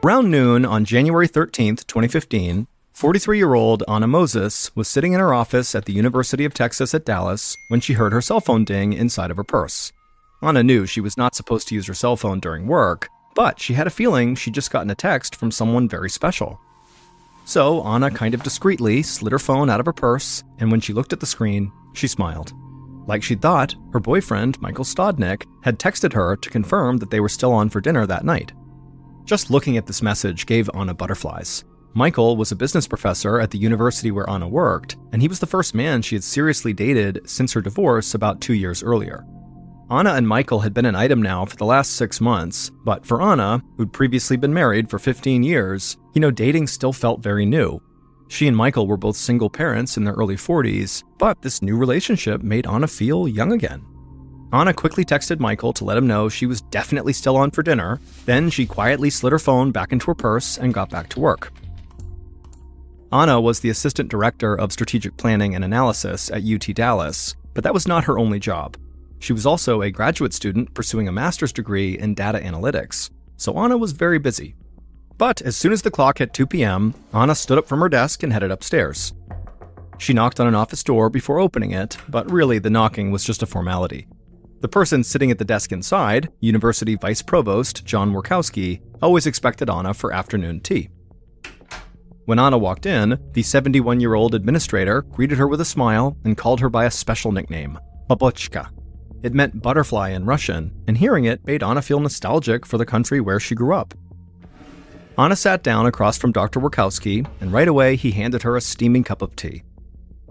Around noon on January 13th, 2015, 43-year-old Anna Moses was sitting in her office at the University of Texas at Dallas when she heard her cell phone ding inside of her purse. Anna knew she was not supposed to use her cell phone during work, but she had a feeling she'd just gotten a text from someone very special. So Anna kind of discreetly slid her phone out of her purse, and when she looked at the screen, she smiled. Like she'd thought, her boyfriend, Michael Stodnick, had texted her to confirm that they were still on for dinner that night. Just looking at this message gave Anna butterflies. Michael was a business professor at the university where Anna worked, and he was the first man she had seriously dated since her divorce about 2 years earlier. Anna and Michael had been an item now for the last 6 months, but for Anna, who'd previously been married for 15 years, dating still felt very new. She and Michael were both single parents in their early 40s, but this new relationship made Anna feel young again. Anna quickly texted Michael to let him know she was definitely still on for dinner. Then she quietly slid her phone back into her purse and got back to work. Anna was the assistant director of strategic planning and analysis at UT Dallas, but that was not her only job. She was also a graduate student pursuing a master's degree in data analytics, so Anna was very busy. But as soon as the clock hit 2 p.m., Anna stood up from her desk and headed upstairs. She knocked on an office door before opening it, but really the knocking was just a formality. The person sitting at the desk inside, University Vice Provost John Workowski, always expected Anna for afternoon tea. When Anna walked in, the 71-year-old administrator greeted her with a smile and called her by a special nickname, Babochka. It meant butterfly in Russian, and hearing it made Anna feel nostalgic for the country where she grew up. Anna sat down across from Dr. Workowski, and right away he handed her a steaming cup of tea.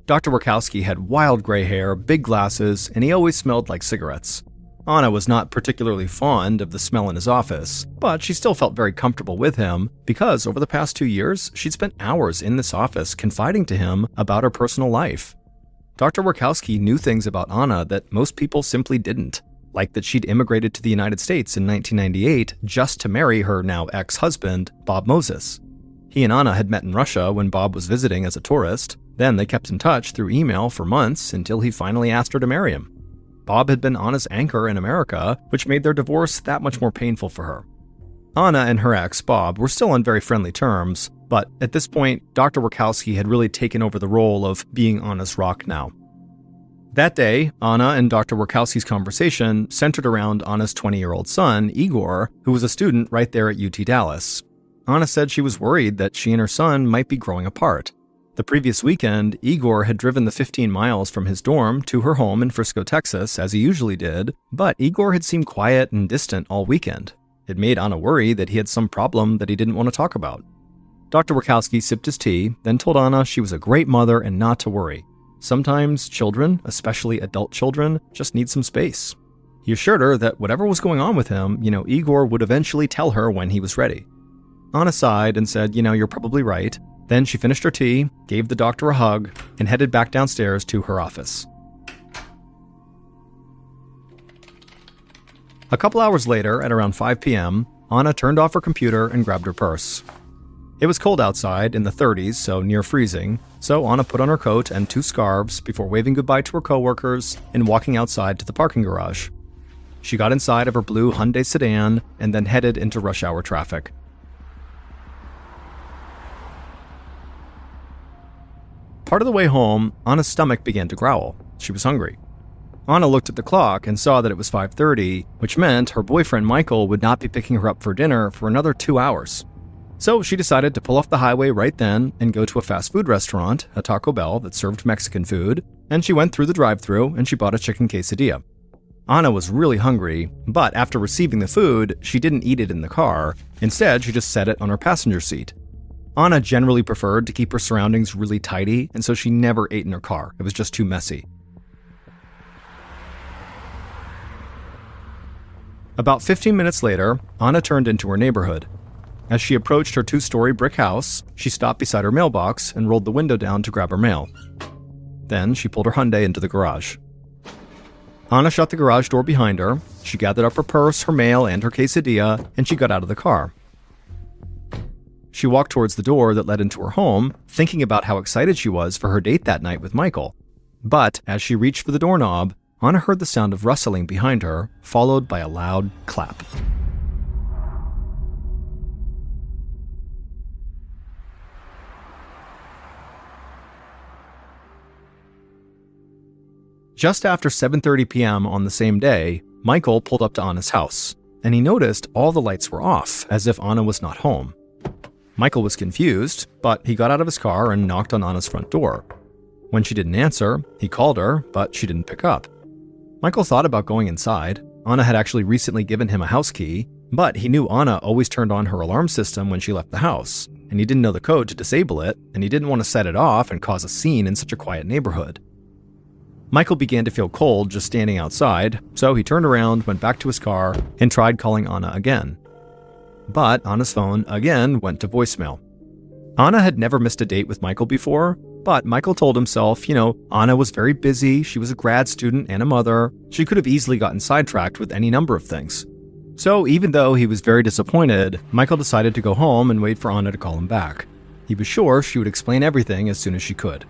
Dr. Workowski had wild gray hair, big glasses, and he always smelled like cigarettes. Anna was not particularly fond of the smell in his office, but she still felt very comfortable with him because over the past 2 years, she'd spent hours in this office confiding to him about her personal life. Dr. Workowski knew things about Anna that most people simply didn't, like that she'd immigrated to the United States in 1998 just to marry her now ex-husband, Bob Moses. He and Anna had met in Russia when Bob was visiting as a tourist. Then they kept in touch through email for months until he finally asked her to marry him. Bob had been Anna's anchor in America, which made their divorce that much more painful for her. Anna and her ex, Bob, were still on very friendly terms, but at this point, Dr. Workowski had really taken over the role of being Anna's rock now. That day, Anna and Dr. Workowski's conversation centered around Anna's 20-year-old son, Igor, who was a student right there at UT Dallas. Anna said she was worried that she and her son might be growing apart. The previous weekend, Igor had driven the 15 miles from his dorm to her home in Frisco, Texas, as he usually did, but Igor had seemed quiet and distant all weekend. It made Anna worry that he had some problem that he didn't want to talk about. Dr. Workowski sipped his tea, then told Anna she was a great mother and not to worry. Sometimes children, especially adult children, just need some space. He assured her that whatever was going on with him, Igor would eventually tell her when he was ready. Anna sighed and said, you're probably right. Then she finished her tea, gave the doctor a hug, and headed back downstairs to her office. A couple hours later, at around 5 p.m., Anna turned off her computer and grabbed her purse. It was cold outside, in the 30s, so near freezing, so Anna put on her coat and 2 scarves before waving goodbye to her coworkers and walking outside to the parking garage. She got inside of her blue Hyundai sedan and then headed into rush hour traffic. Part of the way home, Anna's stomach began to growl. She was hungry. Anna looked at the clock and saw that it was 5:30, which meant her boyfriend Michael would not be picking her up for dinner for another 2 hours. So she decided to pull off the highway right then and go to a fast food restaurant, a Taco Bell that served Mexican food, and she went through the drive-thru and she bought a chicken quesadilla. Anna was really hungry, but after receiving the food, she didn't eat it in the car. Instead, she just set it on her passenger seat. Anna generally preferred to keep her surroundings really tidy, and so she never ate in her car. It was just too messy. About 15 minutes later, Anna turned into her neighborhood. As she approached her 2-story brick house, she stopped beside her mailbox and rolled the window down to grab her mail. Then she pulled her Hyundai into the garage. Anna shut the garage door behind her, she gathered up her purse, her mail, and her quesadilla, and she got out of the car. She walked towards the door that led into her home, thinking about how excited she was for her date that night with Michael. But as she reached for the doorknob, Anna heard the sound of rustling behind her, followed by a loud clap. Just after 7:30 p.m. on the same day, Michael pulled up to Anna's house, and he noticed all the lights were off, as if Anna was not home. Michael was confused, but he got out of his car and knocked on Anna's front door. When she didn't answer, he called her, but she didn't pick up. Michael thought about going inside. Anna had actually recently given him a house key, but he knew Anna always turned on her alarm system when she left the house, and he didn't know the code to disable it, and he didn't want to set it off and cause a scene in such a quiet neighborhood. Michael began to feel cold just standing outside, so he turned around, went back to his car, and tried calling Anna again. But Anna's phone again went to voicemail. Anna had never missed a date with Michael before, but Michael told himself, Anna was very busy, she was a grad student and a mother, she could have easily gotten sidetracked with any number of things. So even though he was very disappointed, Michael decided to go home and wait for Anna to call him back. He was sure she would explain everything as soon as she could.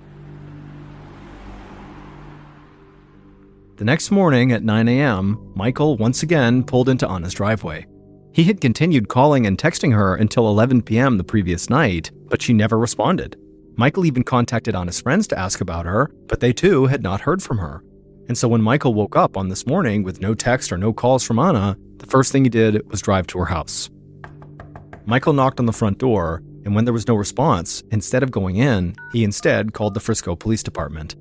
The next morning at 9 a.m., Michael once again pulled into Anna's driveway. He had continued calling and texting her until 11 p.m. the previous night, but she never responded. Michael even contacted Anna's friends to ask about her, but they too had not heard from her. And so when Michael woke up on this morning with no text or no calls from Anna, the first thing he did was drive to her house. Michael knocked on the front door, and when there was no response, instead of going in, he instead called the Frisco Police Department.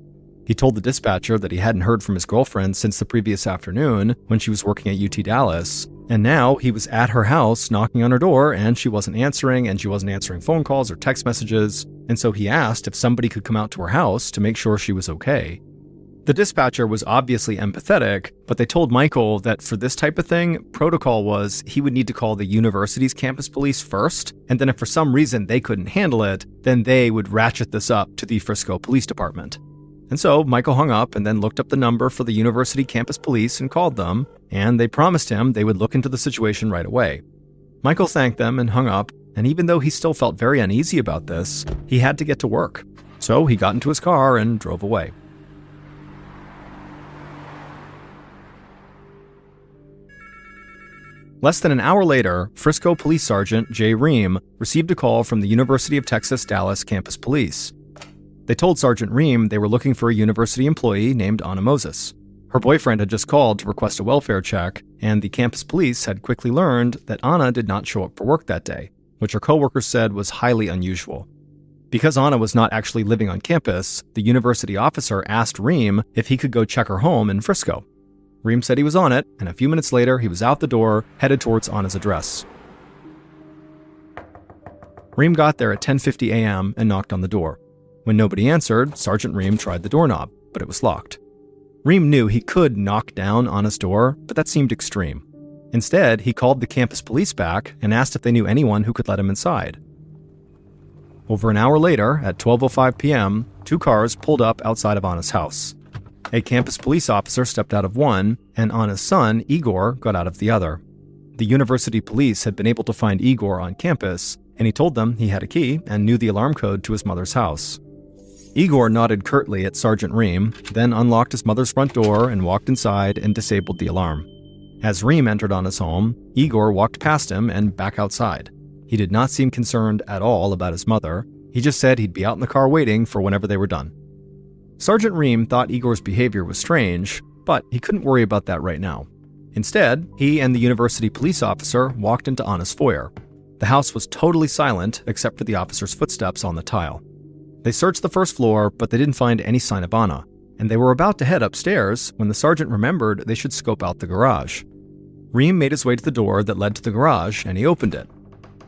He told the dispatcher that he hadn't heard from his girlfriend since the previous afternoon when she was working at UT Dallas, and now he was at her house knocking on her door and she wasn't answering phone calls or text messages, and so he asked if somebody could come out to her house to make sure she was okay. The dispatcher was obviously empathetic, but they told Michael that for this type of thing, protocol was he would need to call the university's campus police first, and then if for some reason they couldn't handle it, then they would ratchet this up to the Frisco Police Department. And so Michael hung up and then looked up the number for the university campus police and called them, and they promised him they would look into the situation right away. Michael thanked them and hung up, and even though he still felt very uneasy about this, he had to get to work. So he got into his car and drove away. Less than an hour later, Frisco Police Sergeant Jay Ream received a call from the University of Texas Dallas campus police. They told Sergeant Ream they were looking for a university employee named Anna Moses. Her boyfriend had just called to request a welfare check, and the campus police had quickly learned that Anna did not show up for work that day, which her coworkers said was highly unusual. Because Anna was not actually living on campus, the university officer asked Ream if he could go check her home in Frisco. Ream said he was on it, and a few minutes later he was out the door, headed towards Anna's address. Ream got there at 10:50 a.m. and knocked on the door. When nobody answered, Sergeant Ream tried the doorknob, but it was locked. Ream knew he could knock down Anna's door, but that seemed extreme. Instead, he called the campus police back and asked if they knew anyone who could let him inside. Over an hour later, at 12:05 p.m., two cars pulled up outside of Anna's house. A campus police officer stepped out of one, and Anna's son, Igor, got out of the other. The university police had been able to find Igor on campus, and he told them he had a key and knew the alarm code to his mother's house. Igor nodded curtly at Sergeant Ream, then unlocked his mother's front door and walked inside and disabled the alarm. As Ream entered Anna's home, Igor walked past him and back outside. He did not seem concerned at all about his mother. He just said he'd be out in the car waiting for whenever they were done. Sergeant Ream thought Igor's behavior was strange, but he couldn't worry about that right now. Instead, he and the university police officer walked into Anna's foyer. The house was totally silent except for the officer's footsteps on the tile. They searched the first floor, but they didn't find any sign of Anna, and they were about to head upstairs when the sergeant remembered they should scope out the garage. Ream made his way to the door that led to the garage, and he opened it.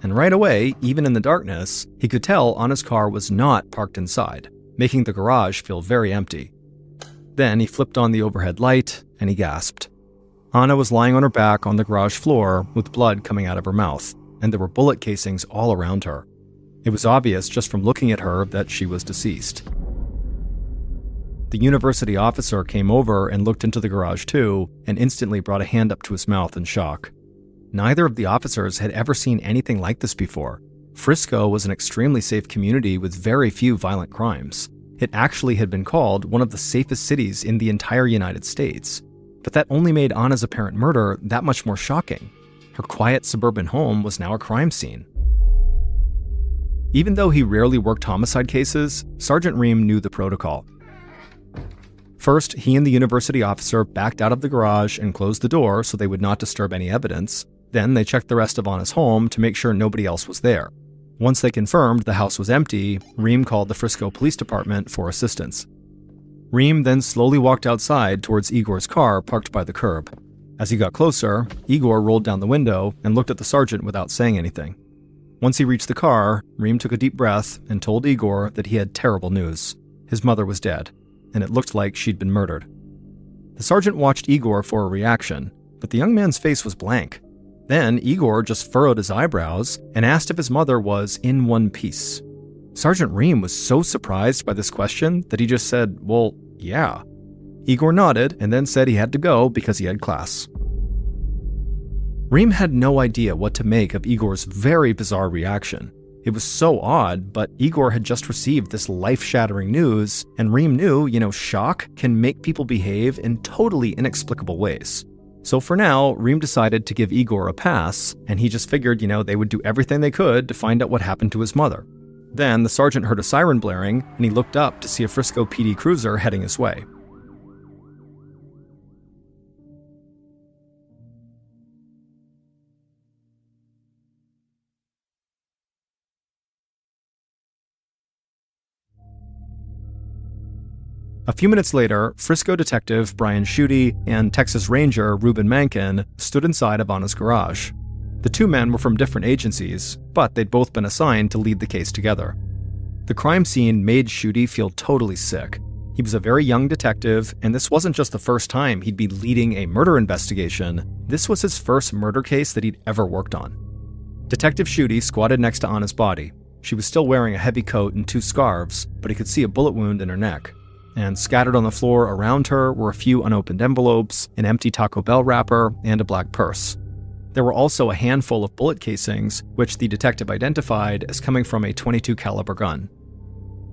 And right away, even in the darkness, he could tell Anna's car was not parked inside, making the garage feel very empty. Then he flipped on the overhead light, and he gasped. Anna was lying on her back on the garage floor with blood coming out of her mouth, and there were bullet casings all around her. It was obvious just from looking at her that she was deceased. The university officer came over and looked into the garage too, and instantly brought a hand up to his mouth in shock. Neither of the officers had ever seen anything like this before. Frisco was an extremely safe community with very few violent crimes. It actually had been called one of the safest cities in the entire United States. But that only made Anna's apparent murder that much more shocking. Her quiet suburban home was now a crime scene. Even though he rarely worked homicide cases, Sergeant Ream knew the protocol. First, he and the university officer backed out of the garage and closed the door so they would not disturb any evidence. Then they checked the rest of Anna's home to make sure nobody else was there. Once they confirmed the house was empty, Reem called the Frisco Police Department for assistance. Reem then slowly walked outside towards Igor's car parked by the curb. As he got closer, Igor rolled down the window and looked at the sergeant without saying anything. Once he reached the car, Reem took a deep breath and told Igor that he had terrible news. His mother was dead, and it looked like she'd been murdered. The sergeant watched Igor for a reaction, but the young man's face was blank. Then Igor just furrowed his eyebrows and asked if his mother was in one piece. Sergeant Reem was so surprised by this question that he just said, "Well, yeah." Igor nodded and then said he had to go because he had class. Reem had no idea what to make of Igor's very bizarre reaction. It was so odd, but Igor had just received this life-shattering news, and Reem knew, shock can make people behave in totally inexplicable ways. So for now, Reem decided to give Igor a pass, and he just figured, they would do everything they could to find out what happened to his mother. Then the sergeant heard a siren blaring, and he looked up to see a Frisco PD cruiser heading his way. A few minutes later, Frisco detective Brian Schutte and Texas Ranger Reuben Mankin stood inside of Anna's garage. The two men were from different agencies, but they'd both been assigned to lead the case together. The crime scene made Schutte feel totally sick. He was a very young detective, and this wasn't just the first time he'd be leading a murder investigation. This was his first murder case that he'd ever worked on. Detective Schutte squatted next to Anna's body. She was still wearing a heavy coat and two scarves, but he could see a bullet wound in her neck. And scattered on the floor around her were a few unopened envelopes, an empty Taco Bell wrapper, and a black purse. There were also a handful of bullet casings, which the detective identified as coming from a .22 caliber gun.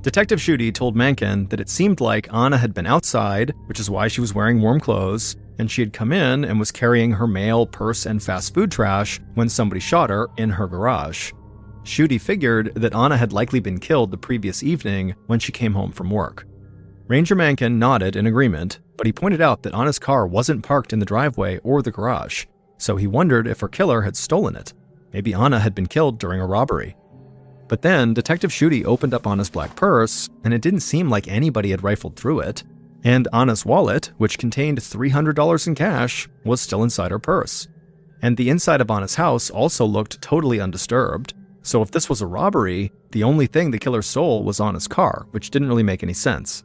Detective Schutte told Mankin that it seemed like Anna had been outside, which is why she was wearing warm clothes, and she had come in and was carrying her mail, purse, and fast food trash when somebody shot her in her garage. Schutte figured that Anna had likely been killed the previous evening when she came home from work. Ranger Mankin nodded in agreement, but he pointed out that Anna's car wasn't parked in the driveway or the garage, so he wondered if her killer had stolen it. Maybe Anna had been killed during a robbery. But then Detective Schutte opened up Anna's black purse, and it didn't seem like anybody had rifled through it. And Anna's wallet, which contained $300 in cash, was still inside her purse. And the inside of Anna's house also looked totally undisturbed. So if this was a robbery, the only thing the killer stole was Anna's car, which didn't really make any sense.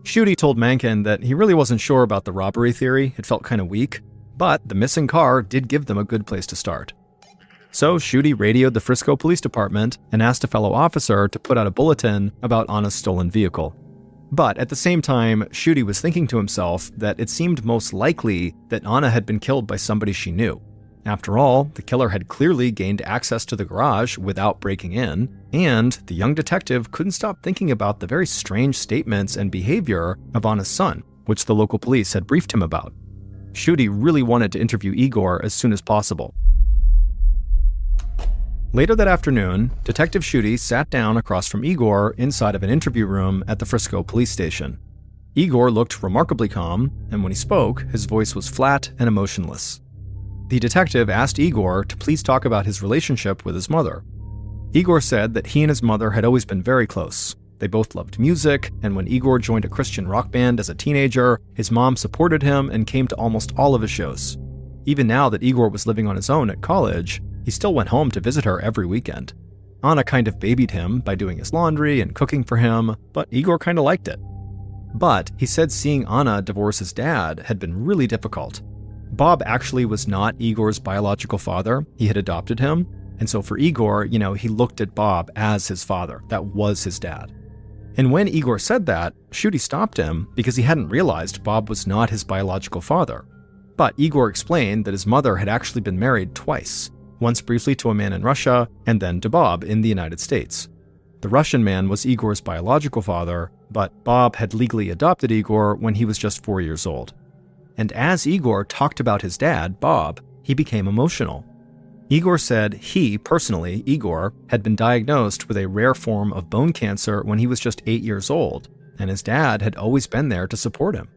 Schutte told Mankin that he really wasn't sure about the robbery theory, it felt kind of weak, but the missing car did give them a good place to start. So Schutte radioed the Frisco Police Department and asked a fellow officer to put out a bulletin about Anna's stolen vehicle. But at the same time, Schutte was thinking to himself that it seemed most likely that Anna had been killed by somebody she knew. After all, the killer had clearly gained access to the garage without breaking in, and the young detective couldn't stop thinking about the very strange statements and behavior of Anna's son, which the local police had briefed him about. Schutte really wanted to interview Igor as soon as possible. Later that afternoon, Detective Schutte sat down across from Igor inside of an interview room at the Frisco police station. Igor looked remarkably calm, and when he spoke, his voice was flat and emotionless. The detective asked Igor to please talk about his relationship with his mother. Igor said that he and his mother had always been very close. They both loved music, and when Igor joined a Christian rock band as a teenager, his mom supported him and came to almost all of his shows. Even now that Igor was living on his own at college, he still went home to visit her every weekend. Anna kind of babied him by doing his laundry and cooking for him, but Igor kind of liked it. But he said seeing Anna divorce his dad had been really difficult. Bob actually was not Igor's biological father. He had adopted him. And so for Igor, he looked at Bob as his father. That was his dad. And when Igor said that, Schutte stopped him because he hadn't realized Bob was not his biological father. But Igor explained that his mother had actually been married twice, once briefly to a man in Russia and then to Bob in the United States. The Russian man was Igor's biological father, but Bob had legally adopted Igor when he was just 4 years old. And as Igor talked about his dad, Bob, he became emotional. Igor said he, personally, Igor, had been diagnosed with a rare form of bone cancer when he was just 8 years old, and his dad had always been there to support him.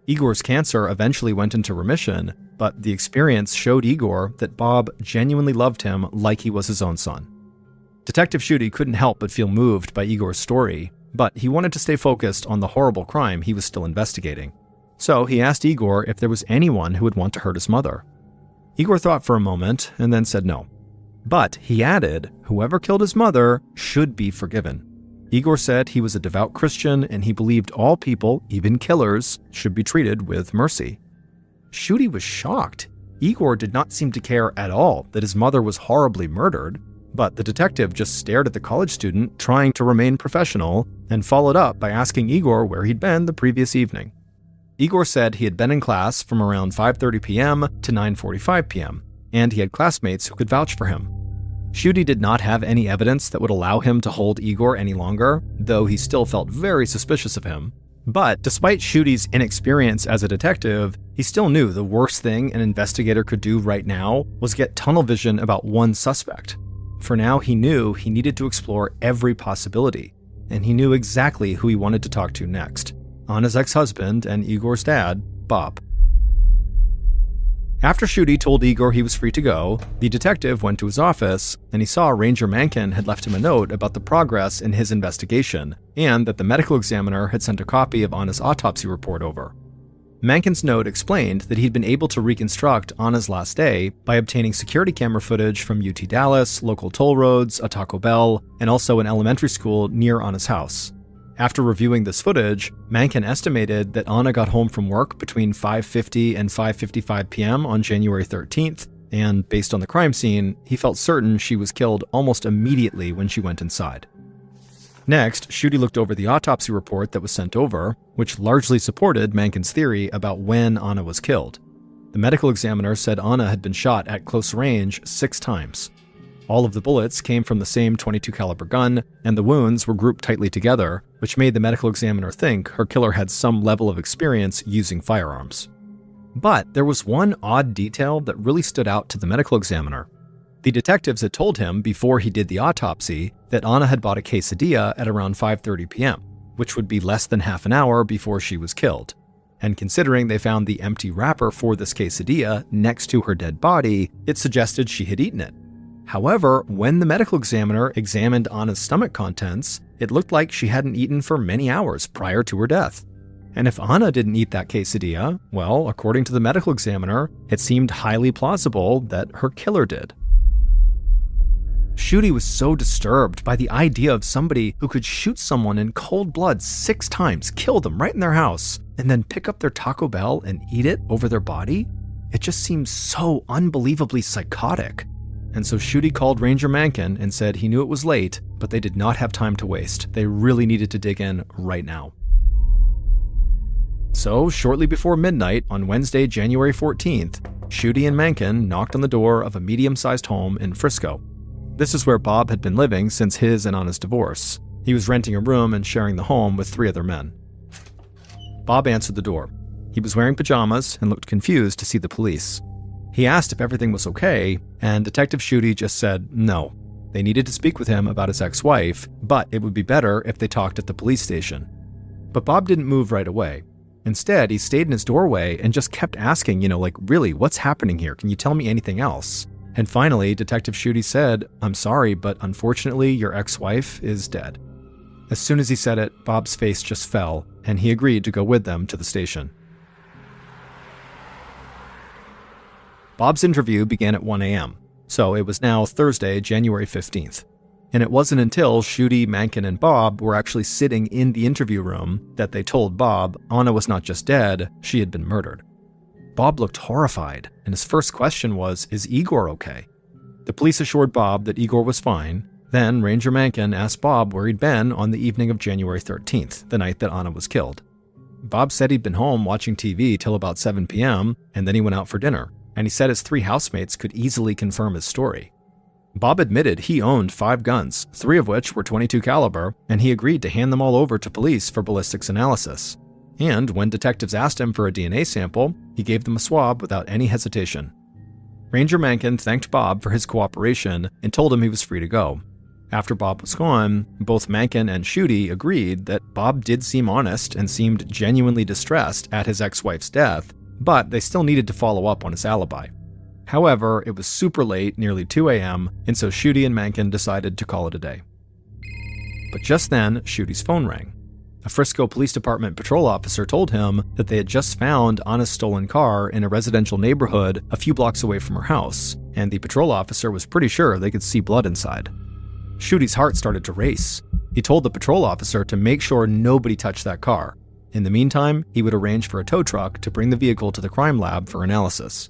Igor's cancer eventually went into remission, but the experience showed Igor that Bob genuinely loved him like he was his own son. Detective Schutte couldn't help but feel moved by Igor's story, but he wanted to stay focused on the horrible crime he was still investigating. So he asked Igor if there was anyone who would want to hurt his mother. Igor thought for a moment and then said no. But he added, whoever killed his mother should be forgiven. Igor said he was a devout Christian and he believed all people, even killers, should be treated with mercy. Schutte was shocked. Igor did not seem to care at all that his mother was horribly murdered, but the detective just stared at the college student trying to remain professional and followed up by asking Igor where he'd been the previous evening. Igor said he had been in class from around 5:30 p.m. to 9:45 p.m., and he had classmates who could vouch for him. Schutte did not have any evidence that would allow him to hold Igor any longer, though he still felt very suspicious of him. But despite Schutte's inexperience as a detective, he still knew the worst thing an investigator could do right now was get tunnel vision about one suspect. For now, he knew he needed to explore every possibility, and he knew exactly who he wanted to talk to next: Anna's ex-husband and Igor's dad, Bob. After Schutte told Igor he was free to go, the detective went to his office, and he saw Ranger Mankin had left him a note about the progress in his investigation, and that the medical examiner had sent a copy of Anna's autopsy report over. Mankin's note explained that he'd been able to reconstruct Anna's last day by obtaining security camera footage from UT Dallas, local toll roads, a Taco Bell, and also an elementary school near Anna's house. After reviewing this footage, Mankin estimated that Anna got home from work between 5:50 and 5:55 p.m. on January 13th, and based on the crime scene, he felt certain she was killed almost immediately when she went inside. Next, Schutte looked over the autopsy report that was sent over, which largely supported Mankin's theory about when Anna was killed. The medical examiner said Anna had been shot at close range 6 times. All of the bullets came from the same .22 caliber gun, and the wounds were grouped tightly together, which made the medical examiner think her killer had some level of experience using firearms. But there was one odd detail that really stood out to the medical examiner. The detectives had told him before he did the autopsy that Anna had bought a quesadilla at around 5:30 p.m., which would be less than half an hour before she was killed. And considering they found the empty wrapper for this quesadilla next to her dead body, it suggested she had eaten it. However, when the medical examiner examined Anna's stomach contents, it looked like she hadn't eaten for many hours prior to her death. And if Anna didn't eat that quesadilla, well, according to the medical examiner, it seemed highly plausible that her killer did. Schutte was so disturbed by the idea of somebody who could shoot someone in cold blood 6 times, kill them right in their house, and then pick up their Taco Bell and eat it over their body. It just seems so unbelievably psychotic. And so Schutte called Ranger Mankin and said he knew it was late, but they did not have time to waste. They really needed to dig in right now. So, shortly before midnight on Wednesday, January 14th, Schutte and Mankin knocked on the door of a medium-sized home in Frisco. This is where Bob had been living since his and Anna's divorce. He was renting a room and sharing the home with 3 other men. Bob answered the door. He was wearing pajamas and looked confused to see the police. He asked if everything was okay, and Detective Schutte just said no. They needed to speak with him about his ex-wife, but it would be better if they talked at the police station. But Bob didn't move right away. Instead, he stayed in his doorway and just kept asking, really, what's happening here? Can you tell me anything else? And finally, Detective Schutte said, "I'm sorry, but unfortunately, your ex-wife is dead." As soon as he said it, Bob's face just fell, and he agreed to go with them to the station. Bob's interview began at 1 a.m., so it was now Thursday, January 15th. And it wasn't until Schutte, Mankin, and Bob were actually sitting in the interview room that they told Bob Anna was not just dead, she had been murdered. Bob looked horrified, and his first question was, "Is Igor okay?" The police assured Bob that Igor was fine. Then Ranger Mankin asked Bob where he'd been on the evening of January 13th, the night that Anna was killed. Bob said he'd been home watching TV till about 7 p.m., and then he went out for dinner. And he said his 3 housemates could easily confirm his story. Bob admitted he owned 5 guns, 3 of which were .22 caliber, and he agreed to hand them all over to police for ballistics analysis. And when detectives asked him for a DNA sample, he gave them a swab without any hesitation. Ranger Mankin thanked Bob for his cooperation and told him he was free to go. After Bob was gone, both Mencken and Schutte agreed that Bob did seem honest and seemed genuinely distressed at his ex-wife's death, but they still needed to follow up on his alibi. However, it was super late, nearly 2 a.m., and so Schutte and Mencken decided to call it a day. But just then, Schutte's phone rang. A Frisco Police Department patrol officer told him that they had just found Anna's stolen car in a residential neighborhood a few blocks away from her house, and the patrol officer was pretty sure they could see blood inside. Schutte's heart started to race. He told the patrol officer to make sure nobody touched that car. In the meantime, he would arrange for a tow truck to bring the vehicle to the crime lab for analysis.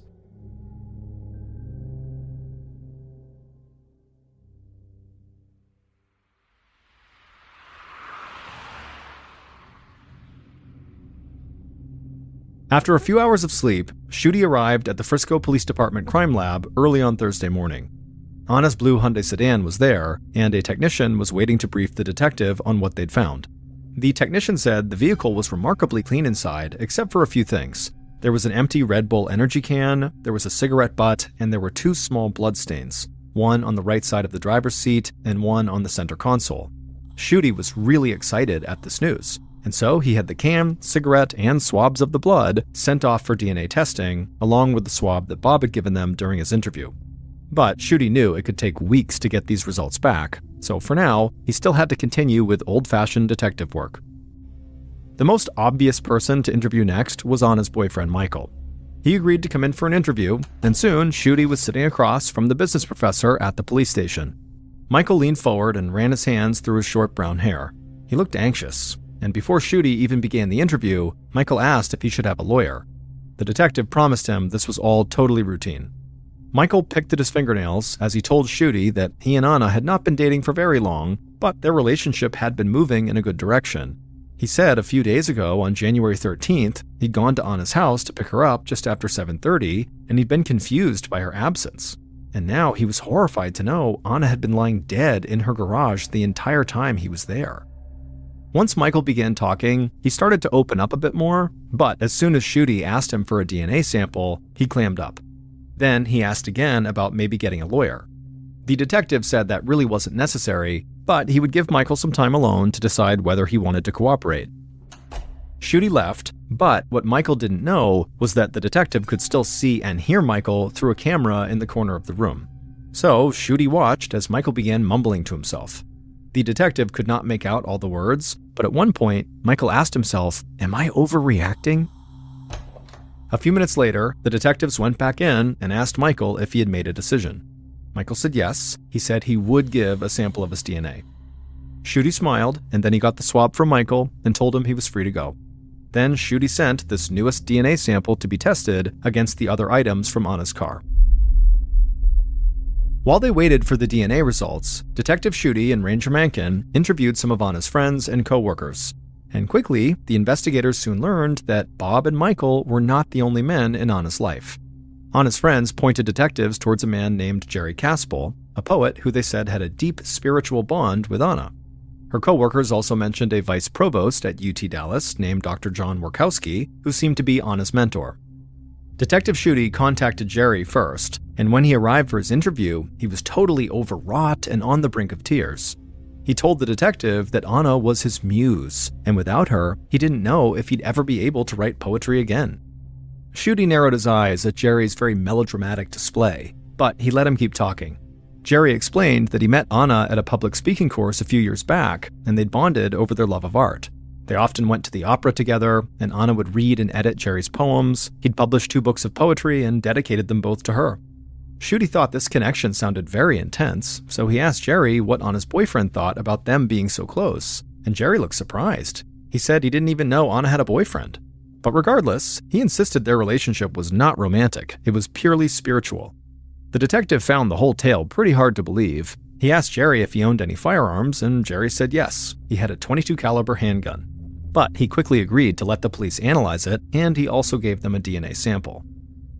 After a few hours of sleep, Schutte arrived at the Frisco Police Department crime lab early on Thursday morning. Anna's blue Hyundai sedan was there, and a technician was waiting to brief the detective on what they'd found. The technician said the vehicle was remarkably clean inside, except for a few things. There was an empty Red Bull energy can, there was a cigarette butt, and there were 2 small bloodstains, one on the right side of the driver's seat and one on the center console. Schutte was really excited at this news, and so he had the can, cigarette, and swabs of the blood sent off for DNA testing, along with the swab that Bob had given them during his interview. But Schutte knew it could take weeks to get these results back, so for now, he still had to continue with old-fashioned detective work. The most obvious person to interview next was Anna's boyfriend, Michael. He agreed to come in for an interview, and soon Schutte was sitting across from the business professor at the police station. Michael leaned forward and ran his hands through his short brown hair. He looked anxious, and before Schutte even began the interview, Michael asked if he should have a lawyer. The detective promised him this was all totally routine. Michael picked at his fingernails as he told Schutte that he and Anna had not been dating for very long, but their relationship had been moving in a good direction. He said a few days ago, on January 13th, he'd gone to Anna's house to pick her up just after 7:30, and he'd been confused by her absence. And now he was horrified to know Anna had been lying dead in her garage the entire time he was there. Once Michael began talking, he started to open up a bit more, but as soon as Schutte asked him for a DNA sample, he clammed up. Then he asked again about maybe getting a lawyer. The detective said that really wasn't necessary, but he would give Michael some time alone to decide whether he wanted to cooperate. Schutte left, but what Michael didn't know was that the detective could still see and hear Michael through a camera in the corner of the room. So Schutte watched as Michael began mumbling to himself. The detective could not make out all the words, but at one point, Michael asked himself, "Am I overreacting?" A few minutes later, the detectives went back in and asked Michael if he had made a decision. Michael said yes. He said he would give a sample of his DNA. Schutte smiled, and then he got the swab from Michael and told him he was free to go. Then Schutte sent this newest DNA sample to be tested against the other items from Anna's car. While they waited for the DNA results, Detective Schutte and Ranger Mencken interviewed some of Anna's friends and co-workers. And quickly, the investigators soon learned that Bob and Michael were not the only men in Anna's life. Anna's friends pointed detectives towards a man named Jerry Caspel, a poet who they said had a deep spiritual bond with Anna. Her co-workers also mentioned a vice provost at UT Dallas named Dr. John Workowski, who seemed to be Anna's mentor. Detective Schutte contacted Jerry first, and when he arrived for his interview, he was totally overwrought and on the brink of tears. He told the detective that Anna was his muse, and without her, he didn't know if he'd ever be able to write poetry again. Schutte narrowed his eyes at Jerry's very melodramatic display, but he let him keep talking. Jerry explained that he met Anna at a public speaking course a few years back, and they'd bonded over their love of art. They often went to the opera together, and Anna would read and edit Jerry's poems. He'd published 2 books of poetry and dedicated them both to her. Schutte thought this connection sounded very intense, so he asked Jerry what Anna's boyfriend thought about them being so close, and Jerry looked surprised. He said he didn't even know Anna had a boyfriend. But regardless, he insisted their relationship was not romantic, it was purely spiritual. The detective found the whole tale pretty hard to believe. He asked Jerry if he owned any firearms, and Jerry said yes, he had a .22 caliber handgun. But he quickly agreed to let the police analyze it, and he also gave them a DNA sample.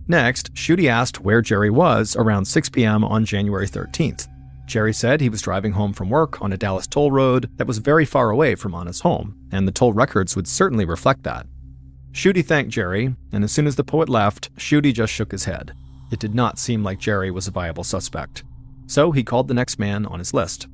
Next, Schutte asked where Jerry was around 6 p.m. on January 13th. Jerry said he was driving home from work on a Dallas toll road that was very far away from Anna's home, and the toll records would certainly reflect that. Schutte thanked Jerry, and as soon as the poet left, Schutte just shook his head. It did not seem like Jerry was a viable suspect. So he called the next man on his list.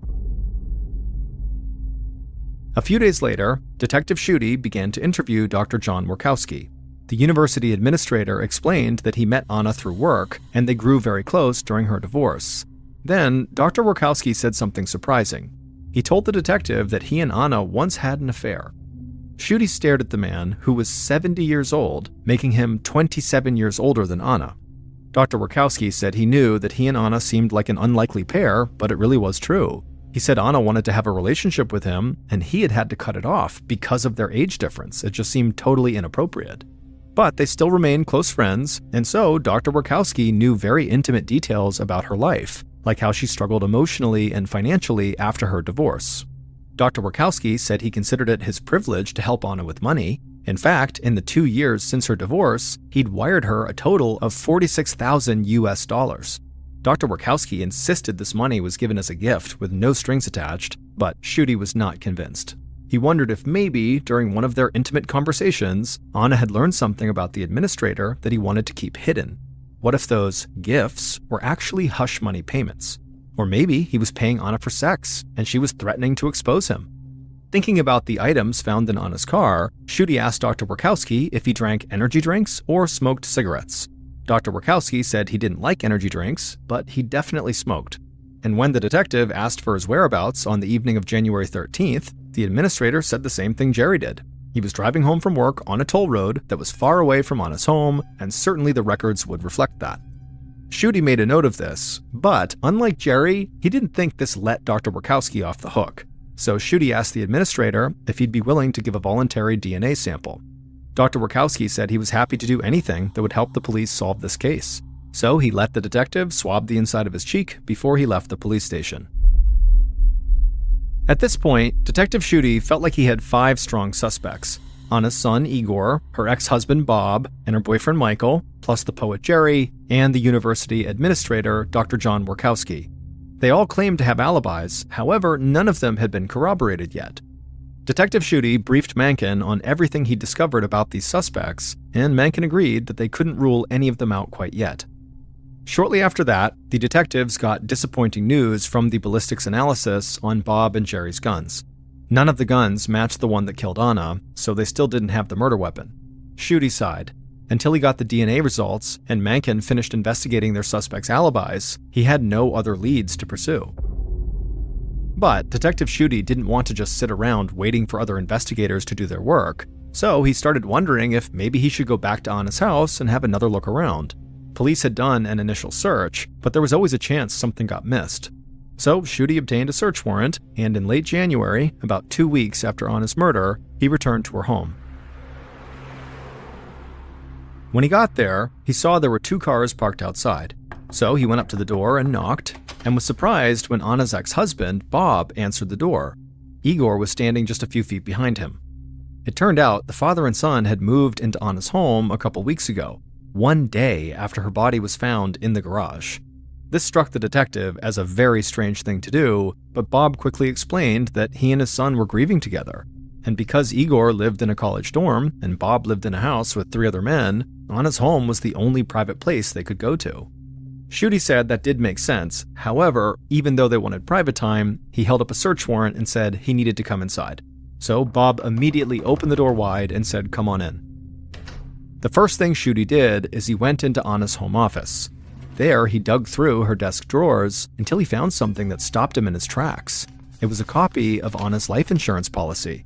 A few days later, Detective Schutte began to interview Dr. John Warkowski. The university administrator explained that he met Anna through work, and they grew very close during her divorce. Then, Dr. Warkowski said something surprising. He told the detective that he and Anna once had an affair. Schutte stared at the man, who was 70 years old, making him 27 years older than Anna. Dr. Warkowski said he knew that he and Anna seemed like an unlikely pair, but it really was true. He said Anna wanted to have a relationship with him, and he had to cut it off because of their age difference. It just seemed totally inappropriate. But they still remained close friends, and so Dr. Warkowski knew very intimate details about her life, like how she struggled emotionally and financially after her divorce. Dr. Warkowski said he considered it his privilege to help Anna with money. In fact, in the 2 years since her divorce, he'd wired her a total of $46,000 US. Dr. Warkowski insisted this money was given as a gift with no strings attached, but Schutte was not convinced. He wondered if maybe, during one of their intimate conversations, Anna had learned something about the administrator that he wanted to keep hidden. What if those gifts were actually hush money payments? Or maybe he was paying Anna for sex, and she was threatening to expose him. Thinking about the items found in Anna's car, Schutte asked Dr. Warkowski if he drank energy drinks or smoked cigarettes. Dr. Warkowski said he didn't like energy drinks, but he definitely smoked. And when the detective asked for his whereabouts on the evening of January 13th, the administrator said the same thing Jerry did. He was driving home from work on a toll road that was far away from Anna's home, and certainly the records would reflect that. Schutte made a note of this, but unlike Jerry, he didn't think this let Dr. Warkowski off the hook. So Schutte asked the administrator if he'd be willing to give a voluntary DNA sample. Dr. Warkowski said he was happy to do anything that would help the police solve this case. So he let the detective swab the inside of his cheek before he left the police station. At this point, Detective Schutte felt like he had 5 strong suspects: Anna's son Igor, her ex-husband Bob, and her boyfriend Michael, plus the poet Jerry, and the university administrator Dr. John Warkowski. They all claimed to have alibis, however, none of them had been corroborated yet. Detective Schutte briefed Mencken on everything he discovered about these suspects, and Mencken agreed that they couldn't rule any of them out quite yet. Shortly after that, the detectives got disappointing news from the ballistics analysis on Bob and Jerry's guns. None of the guns matched the one that killed Anna, so they still didn't have the murder weapon. Schutte sighed. Until he got the DNA results and Mencken finished investigating their suspects' alibis, he had no other leads to pursue. But Detective Schutte didn't want to just sit around waiting for other investigators to do their work, so he started wondering if maybe he should go back to Anna's house and have another look around. Police had done an initial search, but there was always a chance something got missed. So Schutte obtained a search warrant, and in late January, about 2 weeks after Anna's murder, he returned to her home. When he got there, he saw there were 2 cars parked outside. So he went up to the door and knocked, and was surprised when Anna's ex-husband, Bob, answered the door. Igor was standing just a few feet behind him. It turned out the father and son had moved into Anna's home a couple weeks ago, 1 day after her body was found in the garage. This struck the detective as a very strange thing to do, but Bob quickly explained that he and his son were grieving together. And because Igor lived in a college dorm and Bob lived in a house with 3 other men, Anna's home was the only private place they could go to. Schutte said that did make sense. However, even though they wanted private time, he held up a search warrant and said he needed to come inside. So Bob immediately opened the door wide and said, "Come on in." The first thing Schutte did is he went into Anna's home office. There, he dug through her desk drawers until he found something that stopped him in his tracks. It was a copy of Anna's life insurance policy.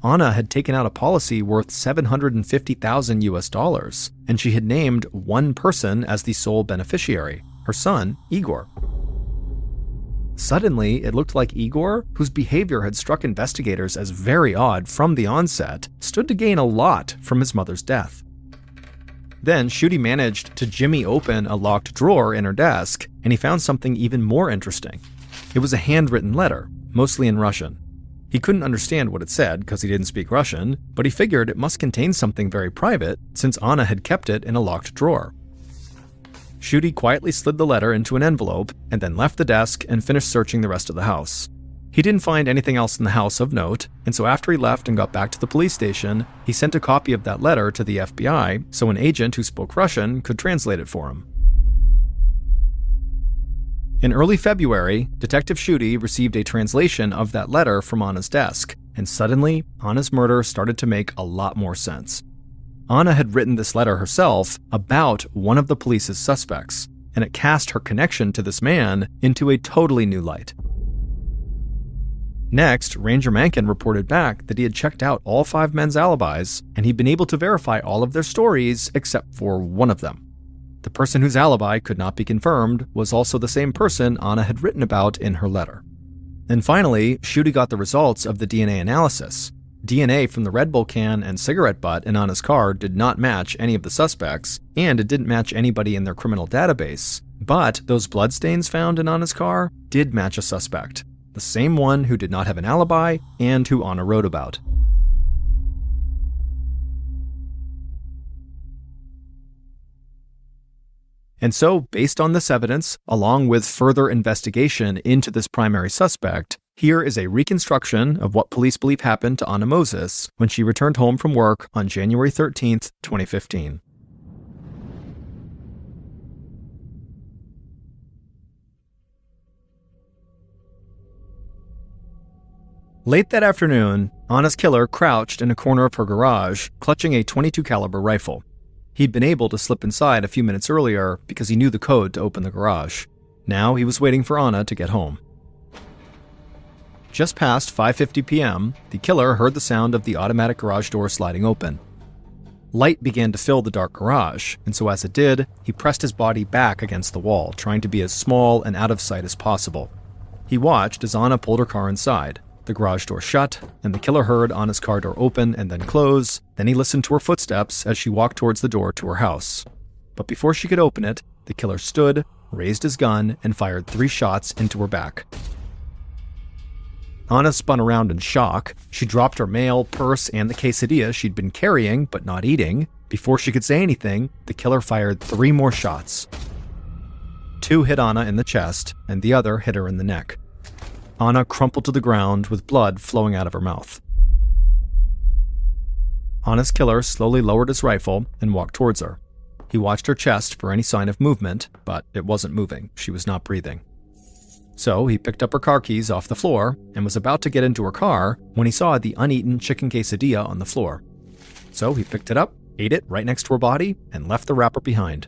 Anna had taken out a policy worth $750,000 US, and she had named one person as the sole beneficiary, her son, Igor. Suddenly, it looked like Igor, whose behavior had struck investigators as very odd from the onset, stood to gain a lot from his mother's death. Then Schutte managed to jimmy open a locked drawer in her desk, and he found something even more interesting. It was a handwritten letter, mostly in Russian. He couldn't understand what it said because he didn't speak Russian, but he figured it must contain something very private since Anna had kept it in a locked drawer. Schutte quietly slid the letter into an envelope and then left the desk and finished searching the rest of the house. He didn't find anything else in the house of note, and so after he left and got back to the police station, he sent a copy of that letter to the FBI so an agent who spoke Russian could translate it for him. In early February, Detective Schutte received a translation of that letter from Anna's desk, and suddenly, Anna's murder started to make a lot more sense. Anna had written this letter herself about one of the police's suspects, and it cast her connection to this man into a totally new light. Next, Ranger Mankin reported back that he had checked out all 5 men's alibis, and he'd been able to verify all of their stories except for one of them. The person whose alibi could not be confirmed was also the same person Anna had written about in her letter. And finally, Schutte got the results of the DNA analysis. DNA from the Red Bull can and cigarette butt in Anna's car did not match any of the suspects, and it didn't match anybody in their criminal database. But those bloodstains found in Anna's car did match a suspect, the same one who did not have an alibi and who Anna wrote about. And so, based on this evidence, along with further investigation into this primary suspect, here is a reconstruction of what police believe happened to Anna Moses when she returned home from work on January 13th, 2015. Late that afternoon, Anna's killer crouched in a corner of her garage, clutching a .22 caliber rifle. He'd been able to slip inside a few minutes earlier because he knew the code to open the garage. Now he was waiting for Anna to get home. Just past 5:50 p.m., the killer heard the sound of the automatic garage door sliding open. Light began to fill the dark garage, and so as it did, he pressed his body back against the wall, trying to be as small and out of sight as possible. He watched as Anna pulled her car inside. The garage door shut, and the killer heard Anna's car door open and then close. Then he listened to her footsteps as she walked towards the door to her house. But before she could open it, the killer stood, raised his gun, and fired 3 shots into her back. Anna spun around in shock. She dropped her mail, purse, and the quesadilla she'd been carrying but not eating. Before she could say anything, the killer fired 3 more shots. 2 hit Anna in the chest, and the other hit her in the neck. Anna crumpled to the ground with blood flowing out of her mouth. Anna's killer slowly lowered his rifle and walked towards her. He watched her chest for any sign of movement, but it wasn't moving. She was not breathing. So he picked up her car keys off the floor and was about to get into her car when he saw the uneaten chicken quesadilla on the floor. So he picked it up, ate it right next to her body, and left the wrapper behind.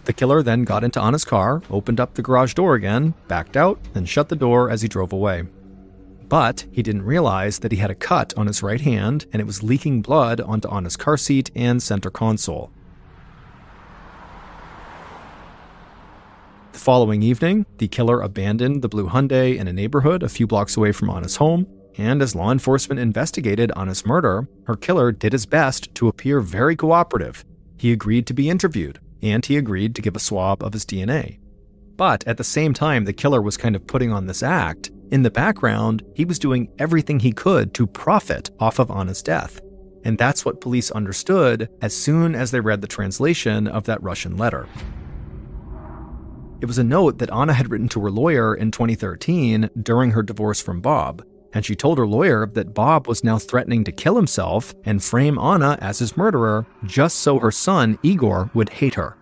The killer then got into Anna's car, opened up the garage door again, backed out, and shut the door as he drove away. But he didn't realize that he had a cut on his right hand, and it was leaking blood onto Anna's car seat and center console. The following evening, the killer abandoned the blue Hyundai in a neighborhood a few blocks away from Anna's home, and as law enforcement investigated Anna's murder, her killer did his best to appear very cooperative. He agreed to be interviewed, and he agreed to give a swab of his DNA. But at the same time the killer was kind of putting on this act, in the background, he was doing everything he could to profit off of Anna's death. And that's what police understood as soon as they read the translation of that Russian letter. It was a note that Anna had written to her lawyer in 2013 during her divorce from Bob, and she told her lawyer that Bob was now threatening to kill himself and frame Anna as his murderer just so her son, Igor, would hate her.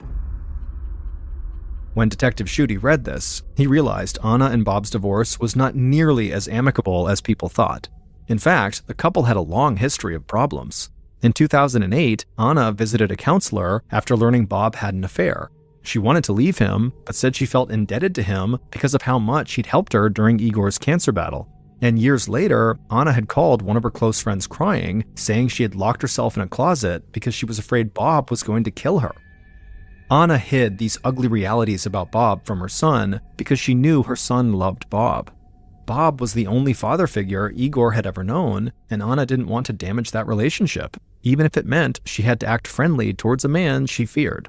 When Detective Schutte read this, he realized Anna and Bob's divorce was not nearly as amicable as people thought. In fact, the couple had a long history of problems. In 2008, Anna visited a counselor after learning Bob had an affair. She wanted to leave him, but said she felt indebted to him because of how much he'd helped her during Igor's cancer battle. And years later, Anna had called one of her close friends crying, saying she had locked herself in a closet because she was afraid Bob was going to kill her. Anna hid these ugly realities about Bob from her son because she knew her son loved Bob. Bob was the only father figure Igor had ever known, and Anna didn't want to damage that relationship, even if it meant she had to act friendly towards a man she feared.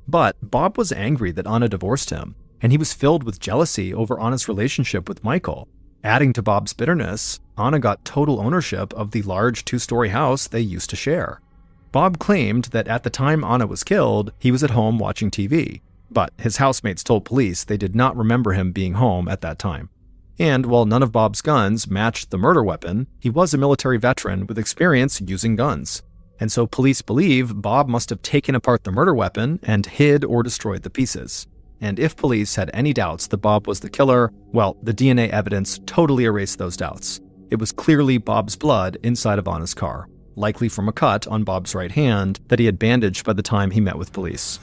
But Bob was angry that Anna divorced him, and he was filled with jealousy over Anna's relationship with Michael. Adding to Bob's bitterness, Anna got total ownership of the large 2-story house they used to share. Bob claimed that at the time Anna was killed, he was at home watching TV, but his housemates told police they did not remember him being home at that time. And while none of Bob's guns matched the murder weapon, he was a military veteran with experience using guns. And so police believe Bob must have taken apart the murder weapon and hid or destroyed the pieces. And if police had any doubts that Bob was the killer, well, the DNA evidence totally erased those doubts. It was clearly Bob's blood inside of Anna's car, likely from a cut on Bob's right hand that he had bandaged by the time he met with police.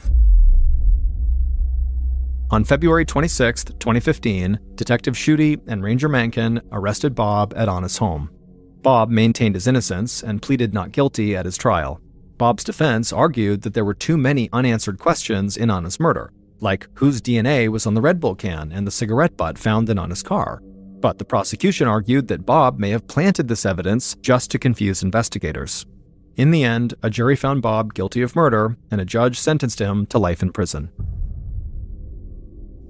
On February 26, 2015, Detective Schutte and Ranger Mankin arrested Bob at Anna's home. Bob maintained his innocence and pleaded not guilty at his trial. Bob's defense argued that there were too many unanswered questions in Anna's murder, like whose DNA was on the Red Bull can and the cigarette butt found in Anna's car. But the prosecution argued that Bob may have planted this evidence just to confuse investigators. In the end, a jury found Bob guilty of murder, and a judge sentenced him to life in prison.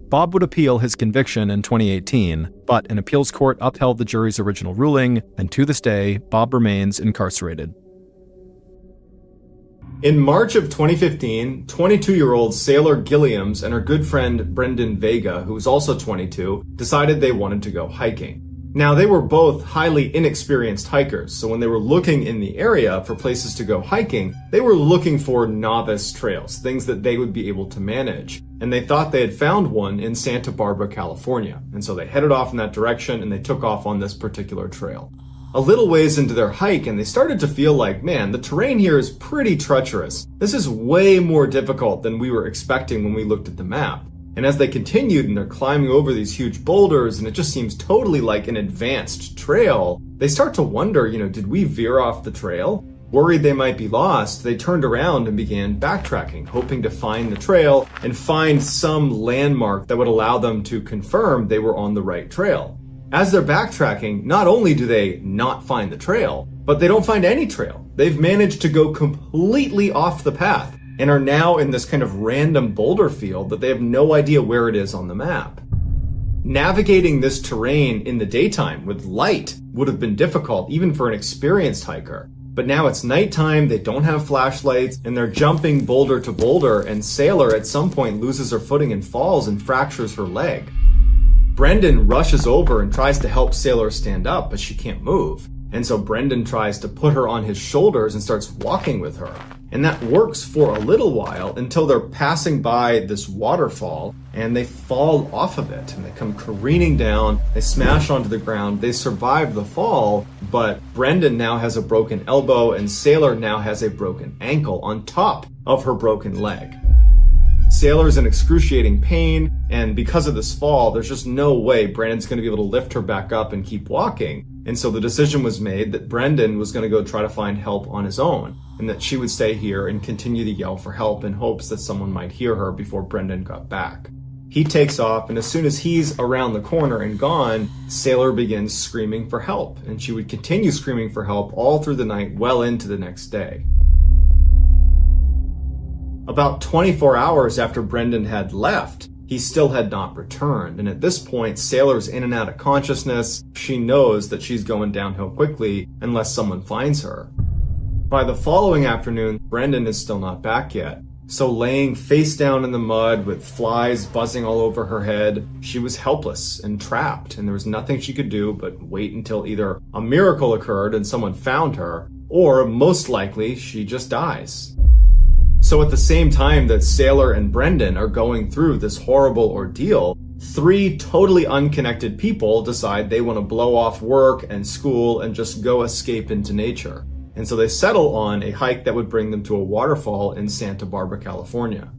Bob would appeal his conviction in 2018, but an appeals court upheld the jury's original ruling, and to this day, Bob remains incarcerated. In March of 2015, 22-year-old Sailor Gilliams and her good friend Brendan Vega, who was also 22, decided they wanted to go hiking. Now, they were both highly inexperienced hikers, so when they were looking in the area for places to go hiking, they were looking for novice trails, things that they would be able to manage. And they thought they had found one in Santa Barbara, California. And so they headed off in that direction and they took off on this particular trail. A little ways into their hike, and they started to feel like, man, the terrain here is pretty treacherous. This is way more difficult than we were expecting when we looked at the map. And as they continued and they're climbing over these huge boulders, and it just seems totally like an advanced trail, they start to wonder, did we veer off the trail? Worried they might be lost, they turned around and began backtracking, hoping to find the trail and find some landmark that would allow them to confirm they were on the right trail. As they're backtracking, not only do they not find the trail, but they don't find any trail. They've managed to go completely off the path and are now in this kind of random boulder field that they have no idea where it is on the map. Navigating this terrain in the daytime with light would have been difficult even for an experienced hiker. But now it's nighttime, they don't have flashlights, and they're jumping boulder to boulder, and Sailor at some point loses her footing and falls and fractures her leg. Brendan rushes over and tries to help Sailor stand up, but she can't move. And so Brendan tries to put her on his shoulders and starts walking with her. And that works for a little while until they're passing by this waterfall and they fall off of it and they come careening down, they smash onto the ground, they survive the fall, but Brendan now has a broken elbow and Sailor now has a broken ankle on top of her broken leg. Sailor's in excruciating pain, and because of this fall, there's just no way Brendan's going to be able to lift her back up and keep walking. And so the decision was made that Brendan was going to go try to find help on his own, and that she would stay here and continue to yell for help in hopes that someone might hear her before Brendan got back. He takes off, and as soon as he's around the corner and gone, Sailor begins screaming for help, and she would continue screaming for help all through the night, well into the next day. About 24 hours after Brendan had left, he still had not returned, and at this point, Sailor's in and out of consciousness. She knows that she's going downhill quickly unless someone finds her. By the following afternoon, Brendan is still not back yet, so laying face down in the mud with flies buzzing all over her head, she was helpless and trapped, and there was nothing she could do but wait until either a miracle occurred and someone found her, or most likely, she just dies. So at the same time that Sailor and Brendan are going through this horrible ordeal, three totally unconnected people decide they want to blow off work and school and just go escape into nature. And so they settle on a hike that would bring them to a waterfall in Santa Barbara, California.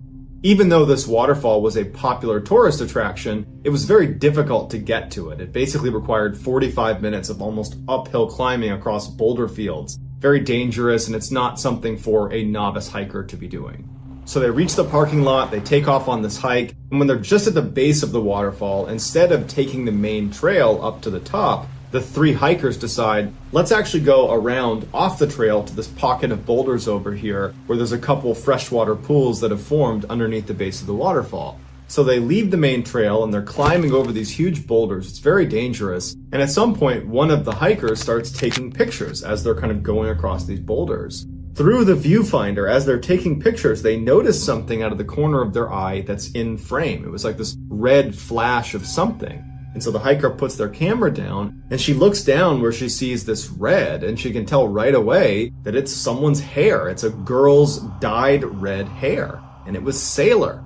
Even though this waterfall was a popular tourist attraction, it was very difficult to get to it. It basically required 45 minutes of almost uphill climbing across boulder fields. Very dangerous, and it's not something for a novice hiker to be doing. So they reach the parking lot, they take off on this hike, and when they're just at the base of the waterfall, instead of taking the main trail up to the top, the three hikers decide, let's actually go around off the trail to this pocket of boulders over here, where there's a couple freshwater pools that have formed underneath the base of the waterfall. So they leave the main trail and they're climbing over these huge boulders. It's very dangerous. And at some point, one of the hikers starts taking pictures as they're kind of going across these boulders. Through the viewfinder, as they're taking pictures, they notice something out of the corner of their eye that's in frame. It was like this red flash of something. And so the hiker puts their camera down and she looks down where she sees this red, and she can tell right away that it's someone's hair. It's a girl's dyed red hair. And it was Sailor.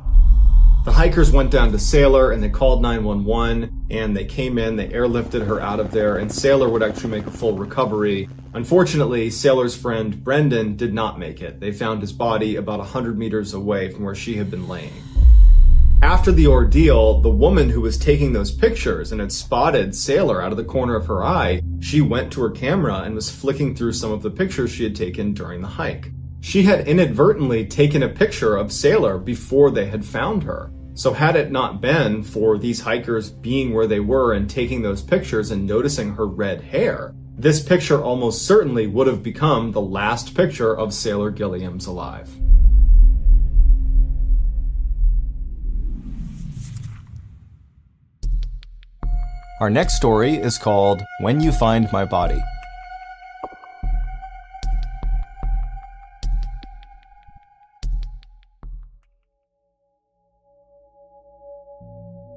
The hikers went down to Sailor and they called 911, and they came in, they airlifted her out of there, and Sailor would actually make a full recovery. Unfortunately, Sailor's friend Brendan did not make it. They found his body about 100 meters away from where she had been laying. After the ordeal, the woman who was taking those pictures and had spotted Sailor out of the corner of her eye, she went to her camera and was flicking through some of the pictures she had taken during the hike. She had inadvertently taken a picture of Sailor before they had found her. So had it not been for these hikers being where they were and taking those pictures and noticing her red hair, this picture almost certainly would have become the last picture of Sailor Gilliams alive. Our next story is called When You Find My Body.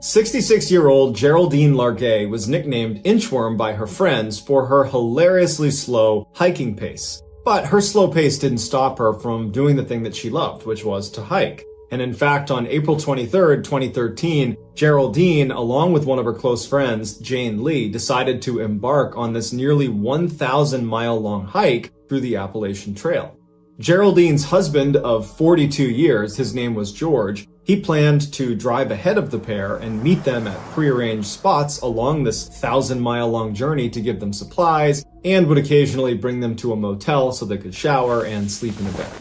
"66-year-old Geraldine Largay was nicknamed Inchworm by her friends for her hilariously slow hiking pace. But her slow pace didn't stop her from doing the thing that she loved, which was to hike. And in fact, on April 23rd, 2013, Geraldine, along with one of her close friends, Jane Lee, decided to embark on this nearly 1,000-mile-long hike through the Appalachian Trail. Geraldine's husband of 42 years, his name was George, he planned to drive ahead of the pair and meet them at prearranged spots along this 1,000-mile-long journey to give them supplies, and would occasionally bring them to a motel so they could shower and sleep in a bed.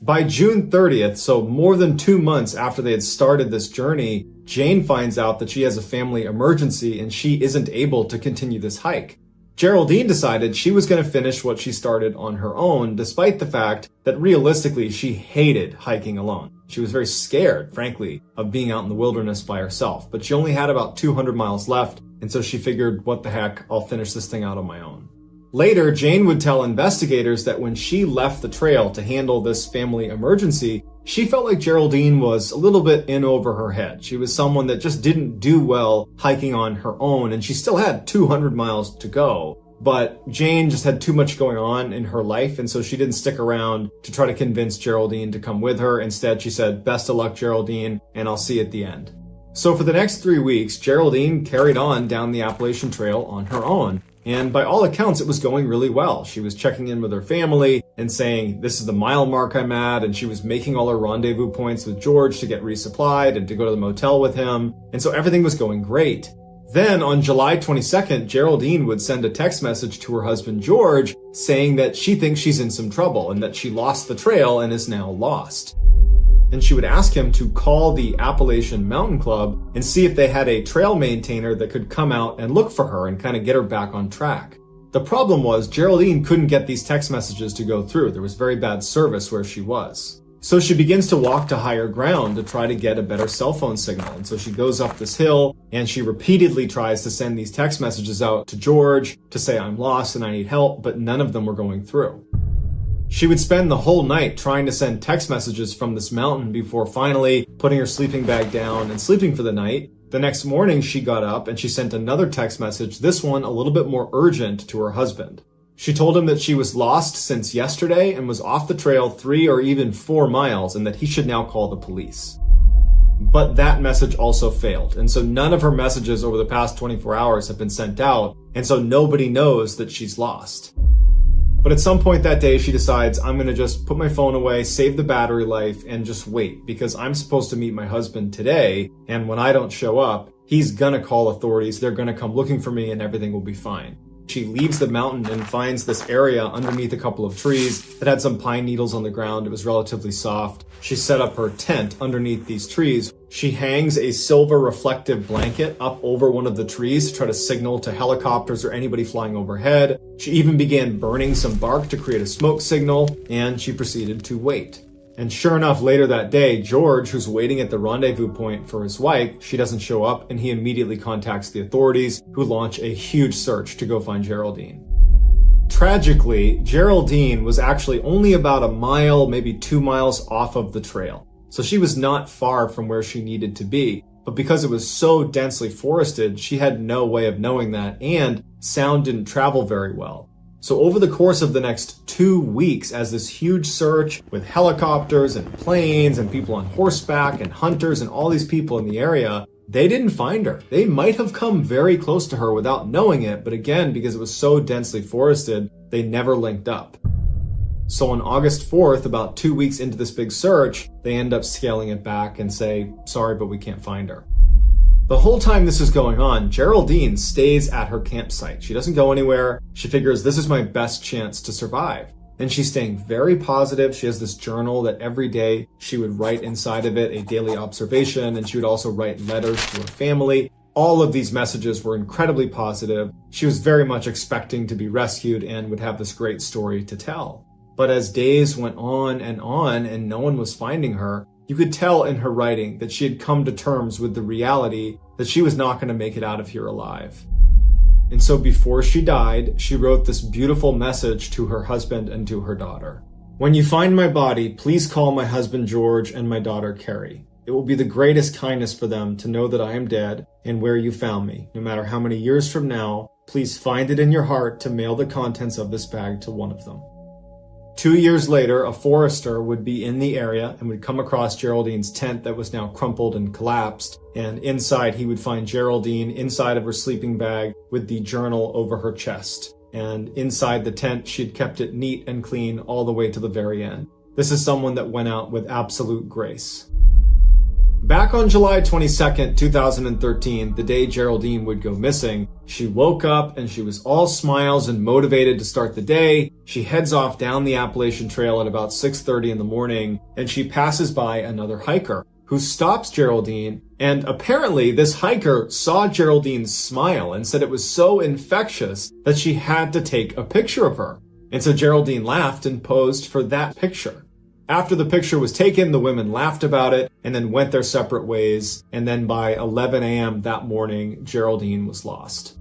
By June 30th, so more than 2 months after they had started this journey, Jane finds out that she has a family emergency and she isn't able to continue this hike. Geraldine decided she was going to finish what she started on her own, despite the fact that realistically she hated hiking alone. She was very scared, frankly, of being out in the wilderness by herself, but she only had about 200 miles left, and so she figured, what the heck, I'll finish this thing out on my own. Later, Jane would tell investigators that when she left the trail to handle this family emergency, she felt like Geraldine was a little bit in over her head. She was someone that just didn't do well hiking on her own, and she still had 200 miles to go. But Jane just had too much going on in her life, and so she didn't stick around to try to convince Geraldine to come with her. Instead, she said, "Best of luck, Geraldine, and I'll see you at the end." So for the next 3 weeks, Geraldine carried on down the Appalachian Trail on her own. And by all accounts, it was going really well. She was checking in with her family and saying, this is the mile mark I'm at, and she was making all her rendezvous points with George to get resupplied and to go to the motel with him. And so everything was going great. Then on July 22nd, Geraldine would send a text message to her husband George saying that she thinks she's in some trouble and that she lost the trail and is now lost. And she would ask him to call the Appalachian Mountain Club and see if they had a trail maintainer that could come out and look for her and kind of get her back on track. The problem was Geraldine couldn't get these text messages to go through. There was very bad service where she was. So she begins to walk to higher ground to try to get a better cell phone signal. And so she goes up this hill and she repeatedly tries to send these text messages out to George to say, I'm lost and I need help, but none of them were going through. She would spend the whole night trying to send text messages from this mountain before finally putting her sleeping bag down and sleeping for the night. The next morning, she got up and she sent another text message, this one a little bit more urgent, to her husband. She told him that she was lost since yesterday and was off the trail 3 or even 4 miles and that he should now call the police. But that message also failed, and so none of her messages over the past 24 hours have been sent out, and so nobody knows that she's lost. But at some point that day, she decides, I'm going to just put my phone away, save the battery life, and just wait, because I'm supposed to meet my husband today, and when I don't show up, he's going to call authorities, they're going to come looking for me, and everything will be fine. She leaves the mountain and finds this area underneath a couple of trees that had some pine needles on the ground. It was relatively soft. She set up her tent underneath these trees. She hangs a silver reflective blanket up over one of the trees to try to signal to helicopters or anybody flying overhead. She even began burning some bark to create a smoke signal, and she proceeded to wait. And sure enough, later that day, George, who's waiting at the rendezvous point for his wife, she doesn't show up, and he immediately contacts the authorities, who launch a huge search to go find Geraldine. Tragically, Geraldine was actually only about a mile, maybe 2 miles off of the trail. So she was not far from where she needed to be, but because it was so densely forested, she had no way of knowing that, and sound didn't travel very well. So over the course of the next 2 weeks, as this huge search with helicopters and planes and people on horseback and hunters and all these people in the area, they didn't find her. They might have come very close to her without knowing it, but again, because it was so densely forested, they never linked up. So on August 4th, about 2 weeks into this big search, they end up scaling it back and say, sorry, but we can't find her. The whole time this is going on, Geraldine stays at her campsite. She doesn't go anywhere. She figures this is my best chance to survive. And she's staying very positive. She has this journal that every day she would write inside of it a daily observation, and she would also write letters to her family. All of these messages were incredibly positive. She was very much expecting to be rescued and would have this great story to tell. But as days went on and no one was finding her, you could tell in her writing that she had come to terms with the reality that she was not going to make it out of here alive. And so before she died, she wrote this beautiful message to her husband and to her daughter. When you find my body, please call my husband George and my daughter Carrie. It will be the greatest kindness for them to know that I am dead and where you found me. No matter how many years from now, please find it in your heart to mail the contents of this bag to one of them. 2 years later, a forester would be in the area and would come across Geraldine's tent that was now crumpled and collapsed. And inside, he would find Geraldine inside of her sleeping bag with the journal over her chest. And inside the tent, she'd kept it neat and clean all the way to the very end. This is someone that went out with absolute grace. Back on July 22nd, 2013, the day Geraldine would go missing, she woke up and she was all smiles and motivated to start the day. She heads off down the Appalachian Trail at about 6:30 in the morning, and she passes by another hiker who stops Geraldine. And apparently this hiker saw Geraldine's smile and said it was so infectious that she had to take a picture of her. And so Geraldine laughed and posed for that picture. After the picture was taken, the women laughed about it and then went their separate ways. And then by 11 a.m. that morning, Geraldine was lost.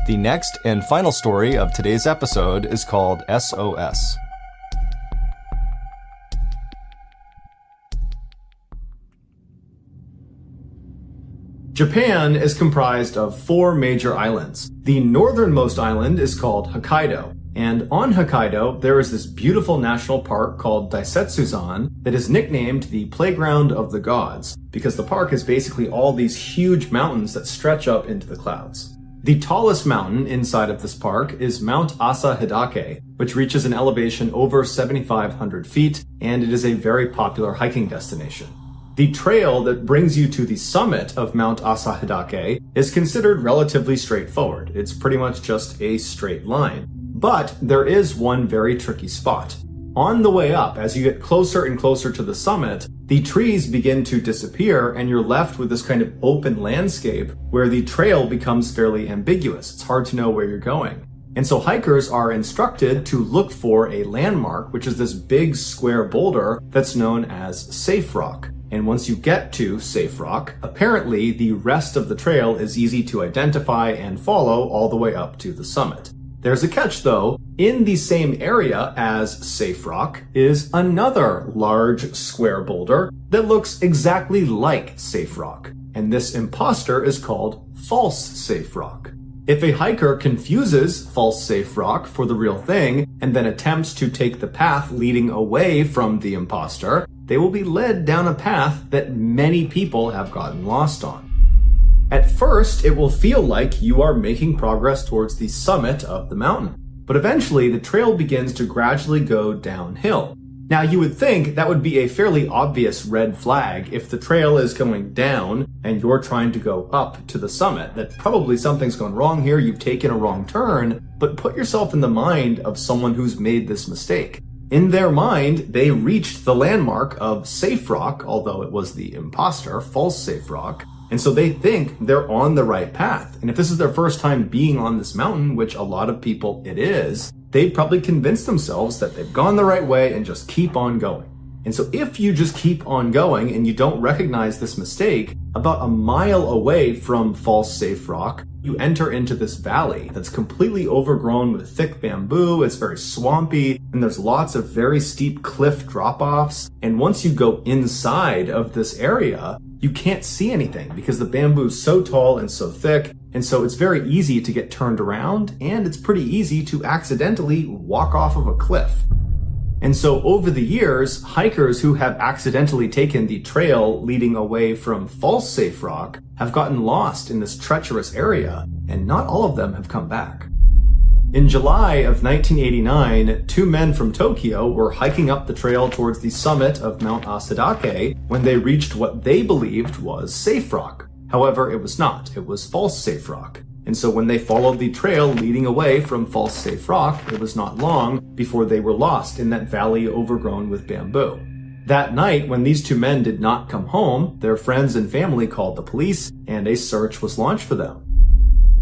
The next and final story of today's episode is called SOS. Japan is comprised of 4 major islands. The northernmost island is called Hokkaido, and on Hokkaido there is this beautiful national park called Daisetsuzan that is nicknamed the Playground of the Gods, because the park is basically all these huge mountains that stretch up into the clouds. The tallest mountain inside of this park is Mount Asa Hidake, which reaches an elevation over 7,500 feet, and it is a very popular hiking destination. The trail that brings you to the summit of Mount Asa Hidake is considered relatively straightforward. It's pretty much just a straight line. But there is one very tricky spot. On the way up, as you get closer and closer to the summit, the trees begin to disappear and you're left with this kind of open landscape where the trail becomes fairly ambiguous. It's hard to know where you're going. And so hikers are instructed to look for a landmark, which is this big square boulder that's known as Safe Rock. And once you get to Safe Rock, apparently the rest of the trail is easy to identify and follow all the way up to the summit. There's a catch though. In the same area as Safe Rock is another large square boulder that looks exactly like Safe Rock. And this imposter is called False Safe Rock. If a hiker confuses False Safe Rock for the real thing and then attempts to take the path leading away from the imposter, they will be led down a path that many people have gotten lost on. At first, it will feel like you are making progress towards the summit of the mountain, but eventually the trail begins to gradually go downhill. Now, you would think that would be a fairly obvious red flag if the trail is going down and you're trying to go up to the summit, that probably something's gone wrong here, you've taken a wrong turn, but put yourself in the mind of someone who's made this mistake. In their mind, they reached the landmark of Safe Rock, although it was the imposter, False Safe Rock, and so they think they're on the right path. And if this is their first time being on this mountain, which a lot of people it is, they've probably convinced themselves that they've gone the right way and just keep on going. And so if you just keep on going and you don't recognize this mistake, about a mile away from False Safe Rock, you enter into this valley that's completely overgrown with thick bamboo. It's very swampy, and there's lots of very steep cliff drop-offs. And once you go inside of this area, you can't see anything because the bamboo is so tall and so thick, and so it's very easy to get turned around, and it's pretty easy to accidentally walk off of a cliff. And so over the years, hikers who have accidentally taken the trail leading away from false Safe Rock have gotten lost in this treacherous area, and not all of them have come back. In July of 1989, two men from Tokyo were hiking up the trail towards the summit of Mount Asadake when they reached what they believed was Safe Rock. However, it was not. It was false Safe Rock. And so when they followed the trail leading away from false Safe Rock, it was not long before they were lost in that valley overgrown with bamboo. That night, when these two men did not come home, their friends and family called the police, and a search was launched for them.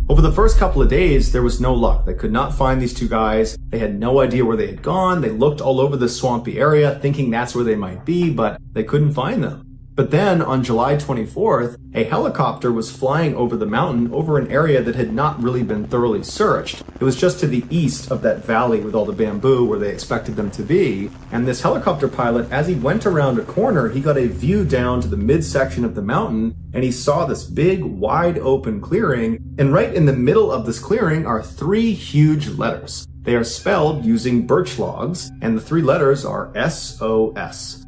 Over the first couple of days, there was no luck. They could not find these two guys. They had no idea where they had gone. They looked all over the swampy area, thinking that's where they might be, but they couldn't find them. But then, on July 24th, a helicopter was flying over the mountain over an area that had not really been thoroughly searched. It was just to the east of that valley with all the bamboo where they expected them to be. And this helicopter pilot, as he went around a corner, he got a view down to the midsection of the mountain, and he saw this big, wide open clearing. And right in the middle of this clearing are three huge letters. They are spelled using birch logs, and the three letters are SOS.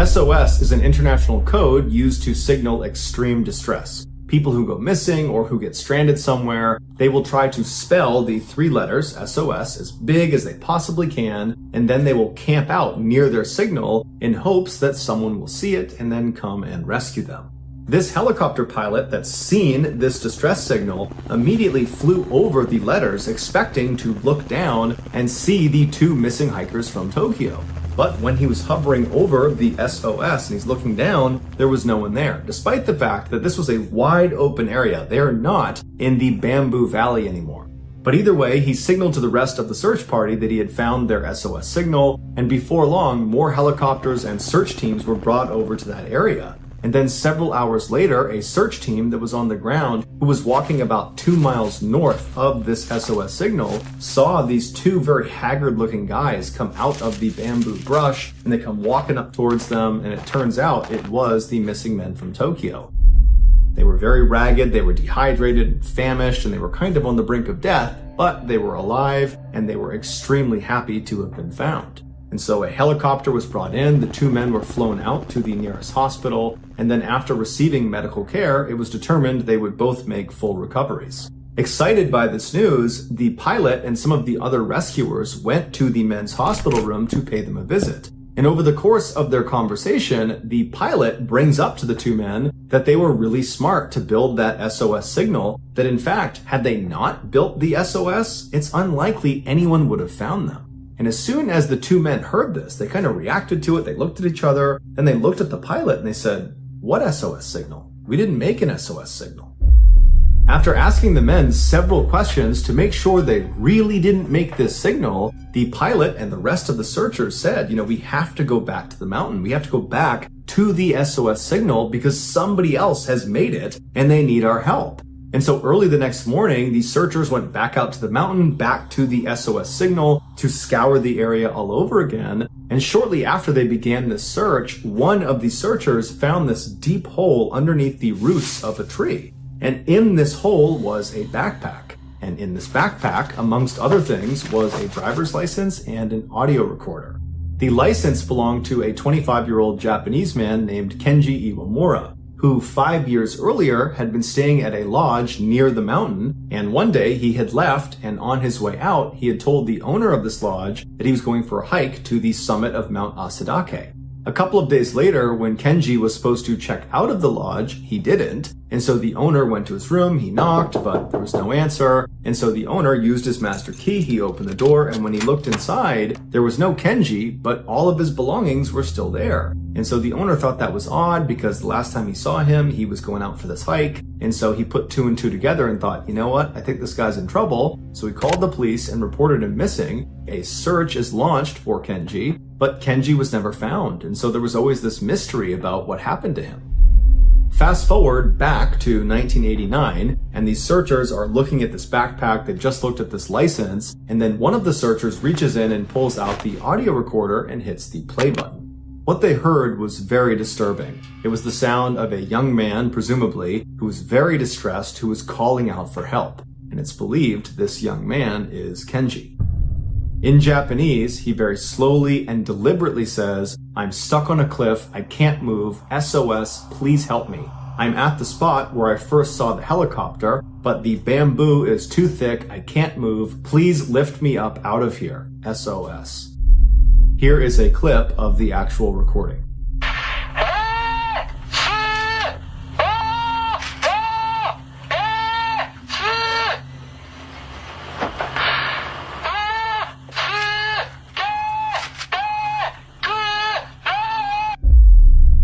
SOS is an international code used to signal extreme distress. People who go missing or who get stranded somewhere, they will try to spell the three letters, SOS, as big as they possibly can, and then they will camp out near their signal in hopes that someone will see it and then come and rescue them. This helicopter pilot that's seen this distress signal immediately flew over the letters expecting to look down and see the two missing hikers from Tokyo. But when he was hovering over the SOS and he's looking down, there was no one there, despite the fact that this was a wide open area. They are not in the bamboo valley anymore. But either way, he signaled to the rest of the search party that he had found their SOS signal, and before long, more helicopters and search teams were brought over to that area. And then several hours later, a search team that was on the ground, who was walking about 2 miles north of this SOS signal, saw these two very haggard-looking guys come out of the bamboo brush, and they come walking up towards them, and it turns out it was the missing men from Tokyo. They were very ragged, they were dehydrated and famished, and they were kind of on the brink of death, but they were alive, and they were extremely happy to have been found. And so a helicopter was brought in, the two men were flown out to the nearest hospital, and then after receiving medical care, it was determined they would both make full recoveries. Excited by this news, the pilot and some of the other rescuers went to the men's hospital room to pay them a visit. And over the course of their conversation, the pilot brings up to the two men that they were really smart to build that SOS signal, that in fact, had they not built the SOS, it's unlikely anyone would have found them. And as soon as the two men heard this, they kind of reacted to it. They looked at each other, then they looked at the pilot and they said, "What SOS signal? We didn't make an SOS signal." After asking the men several questions to make sure they really didn't make this signal, the pilot and the rest of the searchers said, we have to go back to the mountain. We have to go back to the SOS signal because somebody else has made it and they need our help. And so early the next morning, the searchers went back out to the mountain, back to the SOS signal to scour the area all over again. And shortly after they began this search, one of the searchers found this deep hole underneath the roots of a tree. And in this hole was a backpack. And in this backpack, amongst other things, was a driver's license and an audio recorder. The license belonged to a 25-year-old Japanese man named Kenji Iwamura, who 5 years earlier had been staying at a lodge near the mountain, and one day he had left, and on his way out, he had told the owner of this lodge that he was going for a hike to the summit of Mount Asadake. A couple of days later, when Kenji was supposed to check out of the lodge, he didn't, and so the owner went to his room, he knocked, but there was no answer, and so the owner used his master key, he opened the door, and when he looked inside, there was no Kenji, but all of his belongings were still there. And so the owner thought that was odd because the last time he saw him, he was going out for this hike. And so he put two and two together and thought, you know what? I think this guy's in trouble. So he called the police and reported him missing. A search is launched for Kenji, but Kenji was never found. And so there was always this mystery about what happened to him. Fast forward back to 1989, and these searchers are looking at this backpack. They've just looked at this license. And then one of the searchers reaches in and pulls out the audio recorder and hits the play button. What they heard was very disturbing. It was the sound of a young man, presumably, who was very distressed, who was calling out for help. And it's believed this young man is Kenji. In Japanese, he very slowly and deliberately says, "I'm stuck on a cliff, I can't move, SOS, please help me. I'm at the spot where I first saw the helicopter, but the bamboo is too thick, I can't move, please lift me up out of here, SOS." Here is a clip of the actual recording.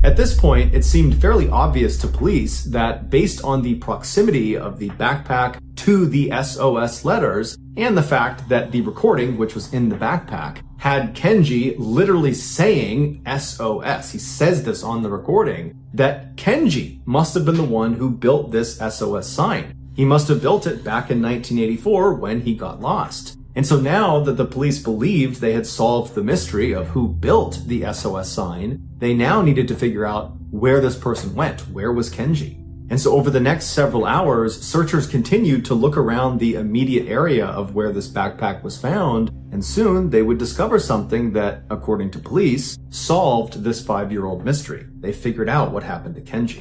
At this point, it seemed fairly obvious to police that based on the proximity of the backpack to the SOS letters and the fact that the recording, which was in the backpack, had Kenji literally saying SOS. He says this on the recording, that Kenji must have been the one who built this SOS sign. He must have built it back in 1984 when he got lost. And so now that the police believed they had solved the mystery of who built the SOS sign, they now needed to figure out where this person went. Where was Kenji? And so over the next several hours, searchers continued to look around the immediate area of where this backpack was found, and soon they would discover something that, according to police, solved this 5-year-old mystery. They figured out what happened to Kenji.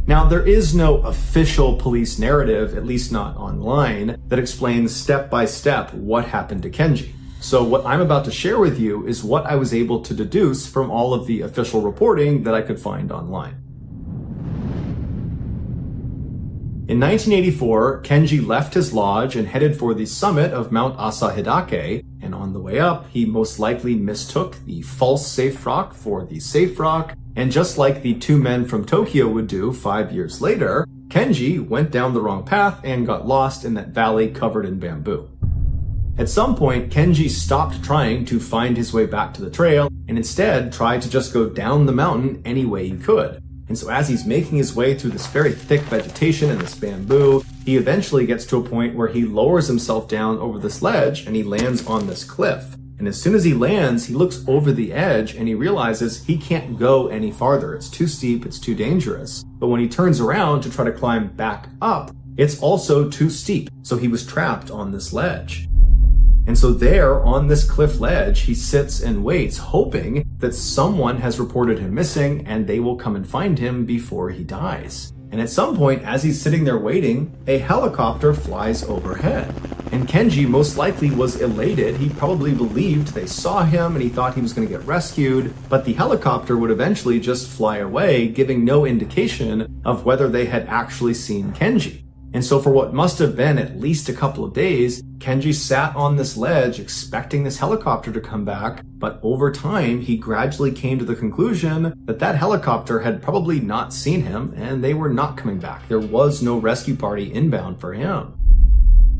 Now, there is no official police narrative, at least not online, that explains step by step what happened to Kenji. So what I'm about to share with you is what I was able to deduce from all of the official reporting that I could find online. In 1984, Kenji left his lodge and headed for the summit of Mount Asahidake, and on the way up, he most likely mistook the false safe rock for the safe rock, and just like the two men from Tokyo would do 5 years later, Kenji went down the wrong path and got lost in that valley covered in bamboo. At some point, Kenji stopped trying to find his way back to the trail and instead tried to just go down the mountain any way he could. And so as he's making his way through this very thick vegetation and this bamboo, he eventually gets to a point where he lowers himself down over this ledge and he lands on this cliff. And as soon as he lands, he looks over the edge and he realizes he can't go any farther. It's too steep, it's too dangerous. But when he turns around to try to climb back up, it's also too steep. So he was trapped on this ledge. And so there, on this cliff ledge, he sits and waits, hoping that someone has reported him missing and they will come and find him before he dies. And at some point, as he's sitting there waiting, a helicopter flies overhead. And Kenji most likely was elated. He probably believed they saw him and he thought he was going to get rescued, but the helicopter would eventually just fly away, giving no indication of whether they had actually seen Kenji. And so for what must have been at least a couple of days, Kenji sat on this ledge expecting this helicopter to come back, but over time he gradually came to the conclusion that that helicopter had probably not seen him and they were not coming back. There was no rescue party inbound for him.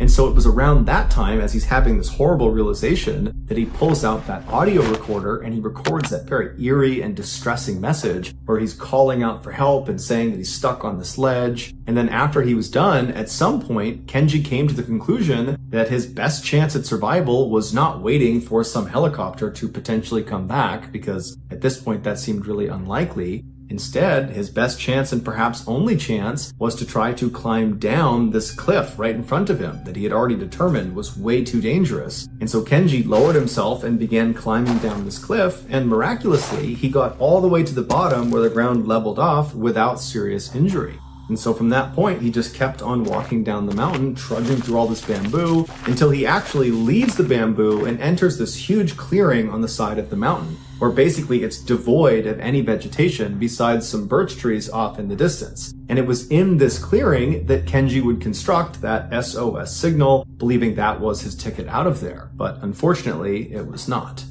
And so it was around that time, as he's having this horrible realization, that he pulls out that audio recorder and he records that very eerie and distressing message where he's calling out for help and saying that he's stuck on this ledge. And then after he was done, at some point, Kenji came to the conclusion that his best chance at survival was not waiting for some helicopter to potentially come back, because at this point that seemed really unlikely. Instead, his best chance and perhaps only chance was to try to climb down this cliff right in front of him that he had already determined was way too dangerous. And so Kenji lowered himself and began climbing down this cliff, and miraculously, he got all the way to the bottom where the ground leveled off without serious injury. And so from that point, he just kept on walking down the mountain, trudging through all this bamboo, until he actually leaves the bamboo and enters this huge clearing on the side of the mountain, where basically it's devoid of any vegetation besides some birch trees off in the distance. And it was in this clearing that Kenji would construct that SOS signal, believing that was his ticket out of there. But unfortunately, it was not.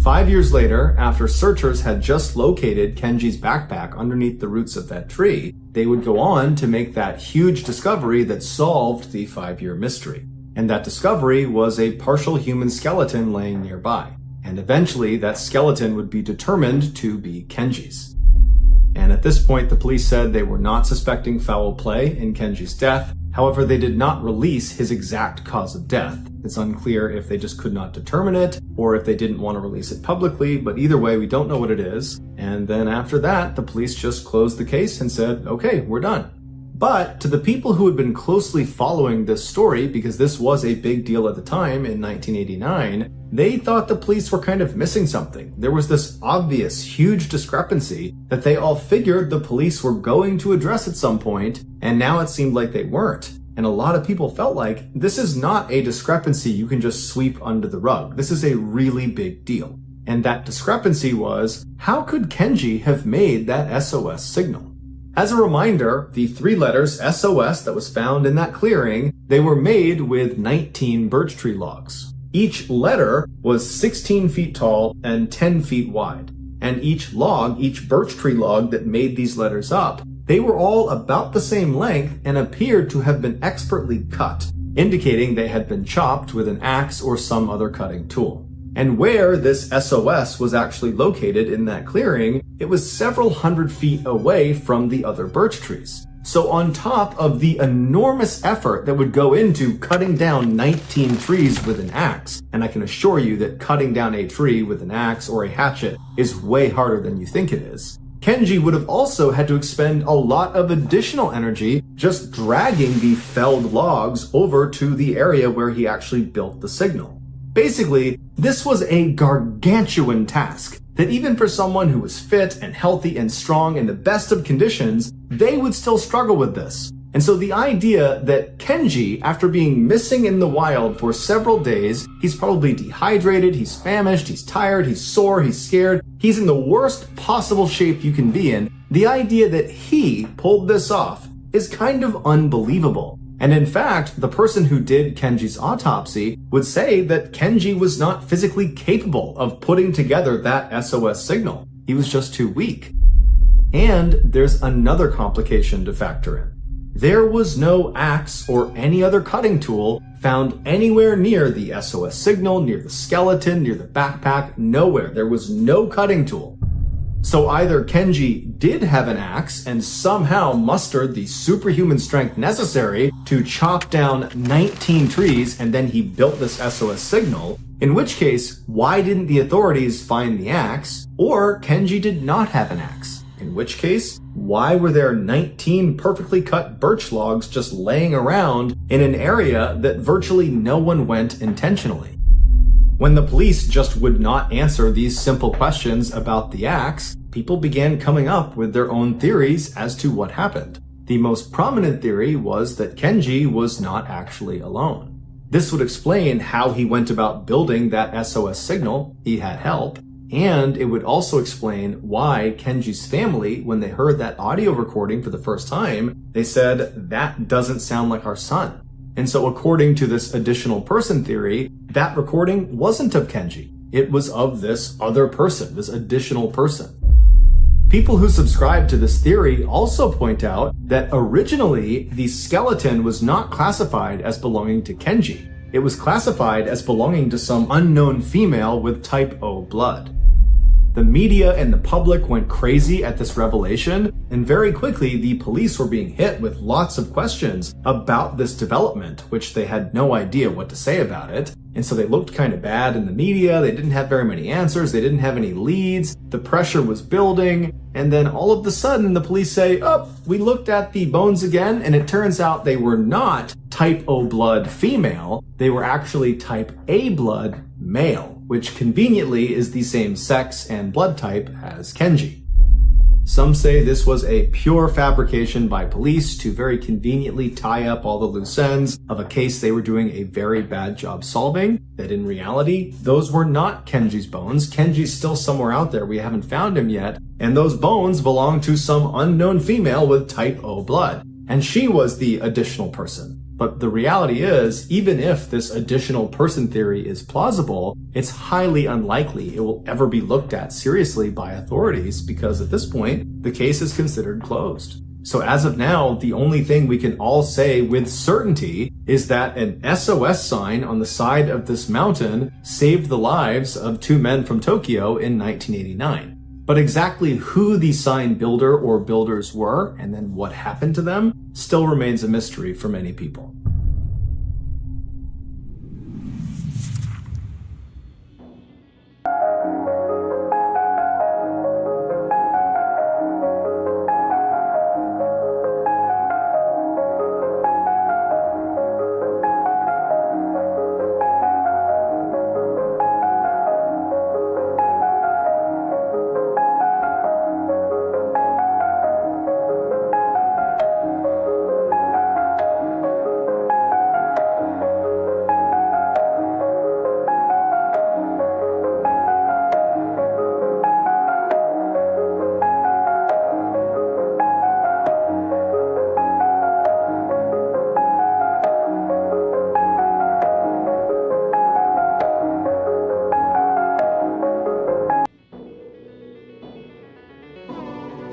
5 years later, after searchers had just located Kenji's backpack underneath the roots of that tree, they would go on to make that huge discovery that solved the 5-year mystery. And that discovery was a partial human skeleton laying nearby. And eventually, that skeleton would be determined to be Kenji's. And at this point, the police said they were not suspecting foul play in Kenji's death. However, they did not release his exact cause of death. It's unclear if they just could not determine it or if they didn't want to release it publicly, but either way, we don't know what it is. And then after that, the police just closed the case and said, okay, we're done. But to the people who had been closely following this story, because this was a big deal at the time in 1989, they thought the police were kind of missing something. There was this obvious, huge discrepancy that they all figured the police were going to address at some point, and now it seemed like they weren't. And a lot of people felt like this is not a discrepancy you can just sweep under the rug. This is a really big deal. And that discrepancy was, how could Kenji have made that SOS signal? As a reminder, the 3 letters SOS that was found in that clearing, they were made with 19 birch tree logs. Each letter was 16 feet tall and 10 feet wide. And each log, each birch tree log that made these letters up, they were all about the same length and appeared to have been expertly cut, indicating they had been chopped with an axe or some other cutting tool. And where this SOS was actually located in that clearing, it was several hundred feet away from the other birch trees. So on top of the enormous effort that would go into cutting down 19 trees with an axe, and I can assure you that cutting down a tree with an axe or a hatchet is way harder than you think it is, Kenji would have also had to expend a lot of additional energy just dragging the felled logs over to the area where he actually built the signal. Basically, this was a gargantuan task that even for someone who was fit and healthy and strong in the best of conditions, they would still struggle with this. And so the idea that Kenji, after being missing in the wild for several days, he's probably dehydrated, he's famished, he's tired, he's sore, he's scared, he's in the worst possible shape you can be in, the idea that he pulled this off is kind of unbelievable. And in fact, the person who did Kenji's autopsy would say that Kenji was not physically capable of putting together that SOS signal. He was just too weak. And there's another complication to factor in. There was no axe or any other cutting tool found anywhere near the SOS signal, near the skeleton, near the backpack, nowhere. There was no cutting tool. So either Kenji did have an axe and somehow mustered the superhuman strength necessary to chop down 19 trees and then he built this SOS signal, in which case, why didn't the authorities find the axe? Or Kenji did not have an axe, in which case, why were there 19 perfectly cut birch logs just laying around in an area that virtually no one went intentionally? When the police just would not answer these simple questions about the axe, people began coming up with their own theories as to what happened. The most prominent theory was that Kenji was not actually alone. This would explain how he went about building that SOS signal. He had help. And it would also explain why Kenji's family, when they heard that audio recording for the first time, they said, that doesn't sound like our son. And so according to this additional person theory, that recording wasn't of Kenji. It was of this other person, this additional person. People who subscribe to this theory also point out that originally the skeleton was not classified as belonging to Kenji. It was classified as belonging to some unknown female with type O blood. The media and the public went crazy at this revelation, and very quickly the police were being hit with lots of questions about this development, which they had no idea what to say about it. And so they looked kind of bad in the media, they didn't have very many answers, they didn't have any leads, the pressure was building, and then all of a sudden the police say, oh, we looked at the bones again, and it turns out they were not type O blood female, they were actually type A blood male, which conveniently is the same sex and blood type as Kenji. Some say this was a pure fabrication by police to very conveniently tie up all the loose ends of a case they were doing a very bad job solving, that in reality, those were not Kenji's bones. Kenji's still somewhere out there, we haven't found him yet, and those bones belong to some unknown female with type O blood, and she was the additional person. But the reality is, even if this additional person theory is plausible, it's highly unlikely it will ever be looked at seriously by authorities because at this point, the case is considered closed. So as of now, the only thing we can all say with certainty is that an SOS sign on the side of this mountain saved the lives of 2 men from Tokyo in 1989. But exactly who the sign builder or builders were, and then what happened to them, still remains a mystery for many people.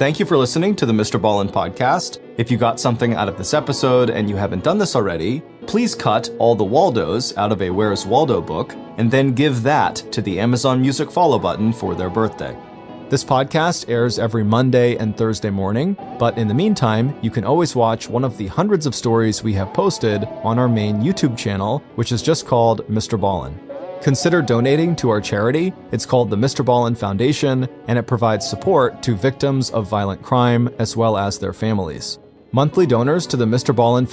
Thank you for listening to the MrBallen's podcast. If you got something out of this episode and you haven't done this already, please cut all the Waldos out of a Where's Waldo book and then give that to the Amazon Music follow button for their birthday. This podcast airs every Monday and Thursday morning, but in the meantime, you can always watch one of the hundreds of stories we have posted on our main YouTube channel, which is just called MrBallen. Consider donating to our charity. It's called the MrBallen Foundation, and it provides support to victims of violent crime as well as their families. Monthly donors to the MrBallen Foundation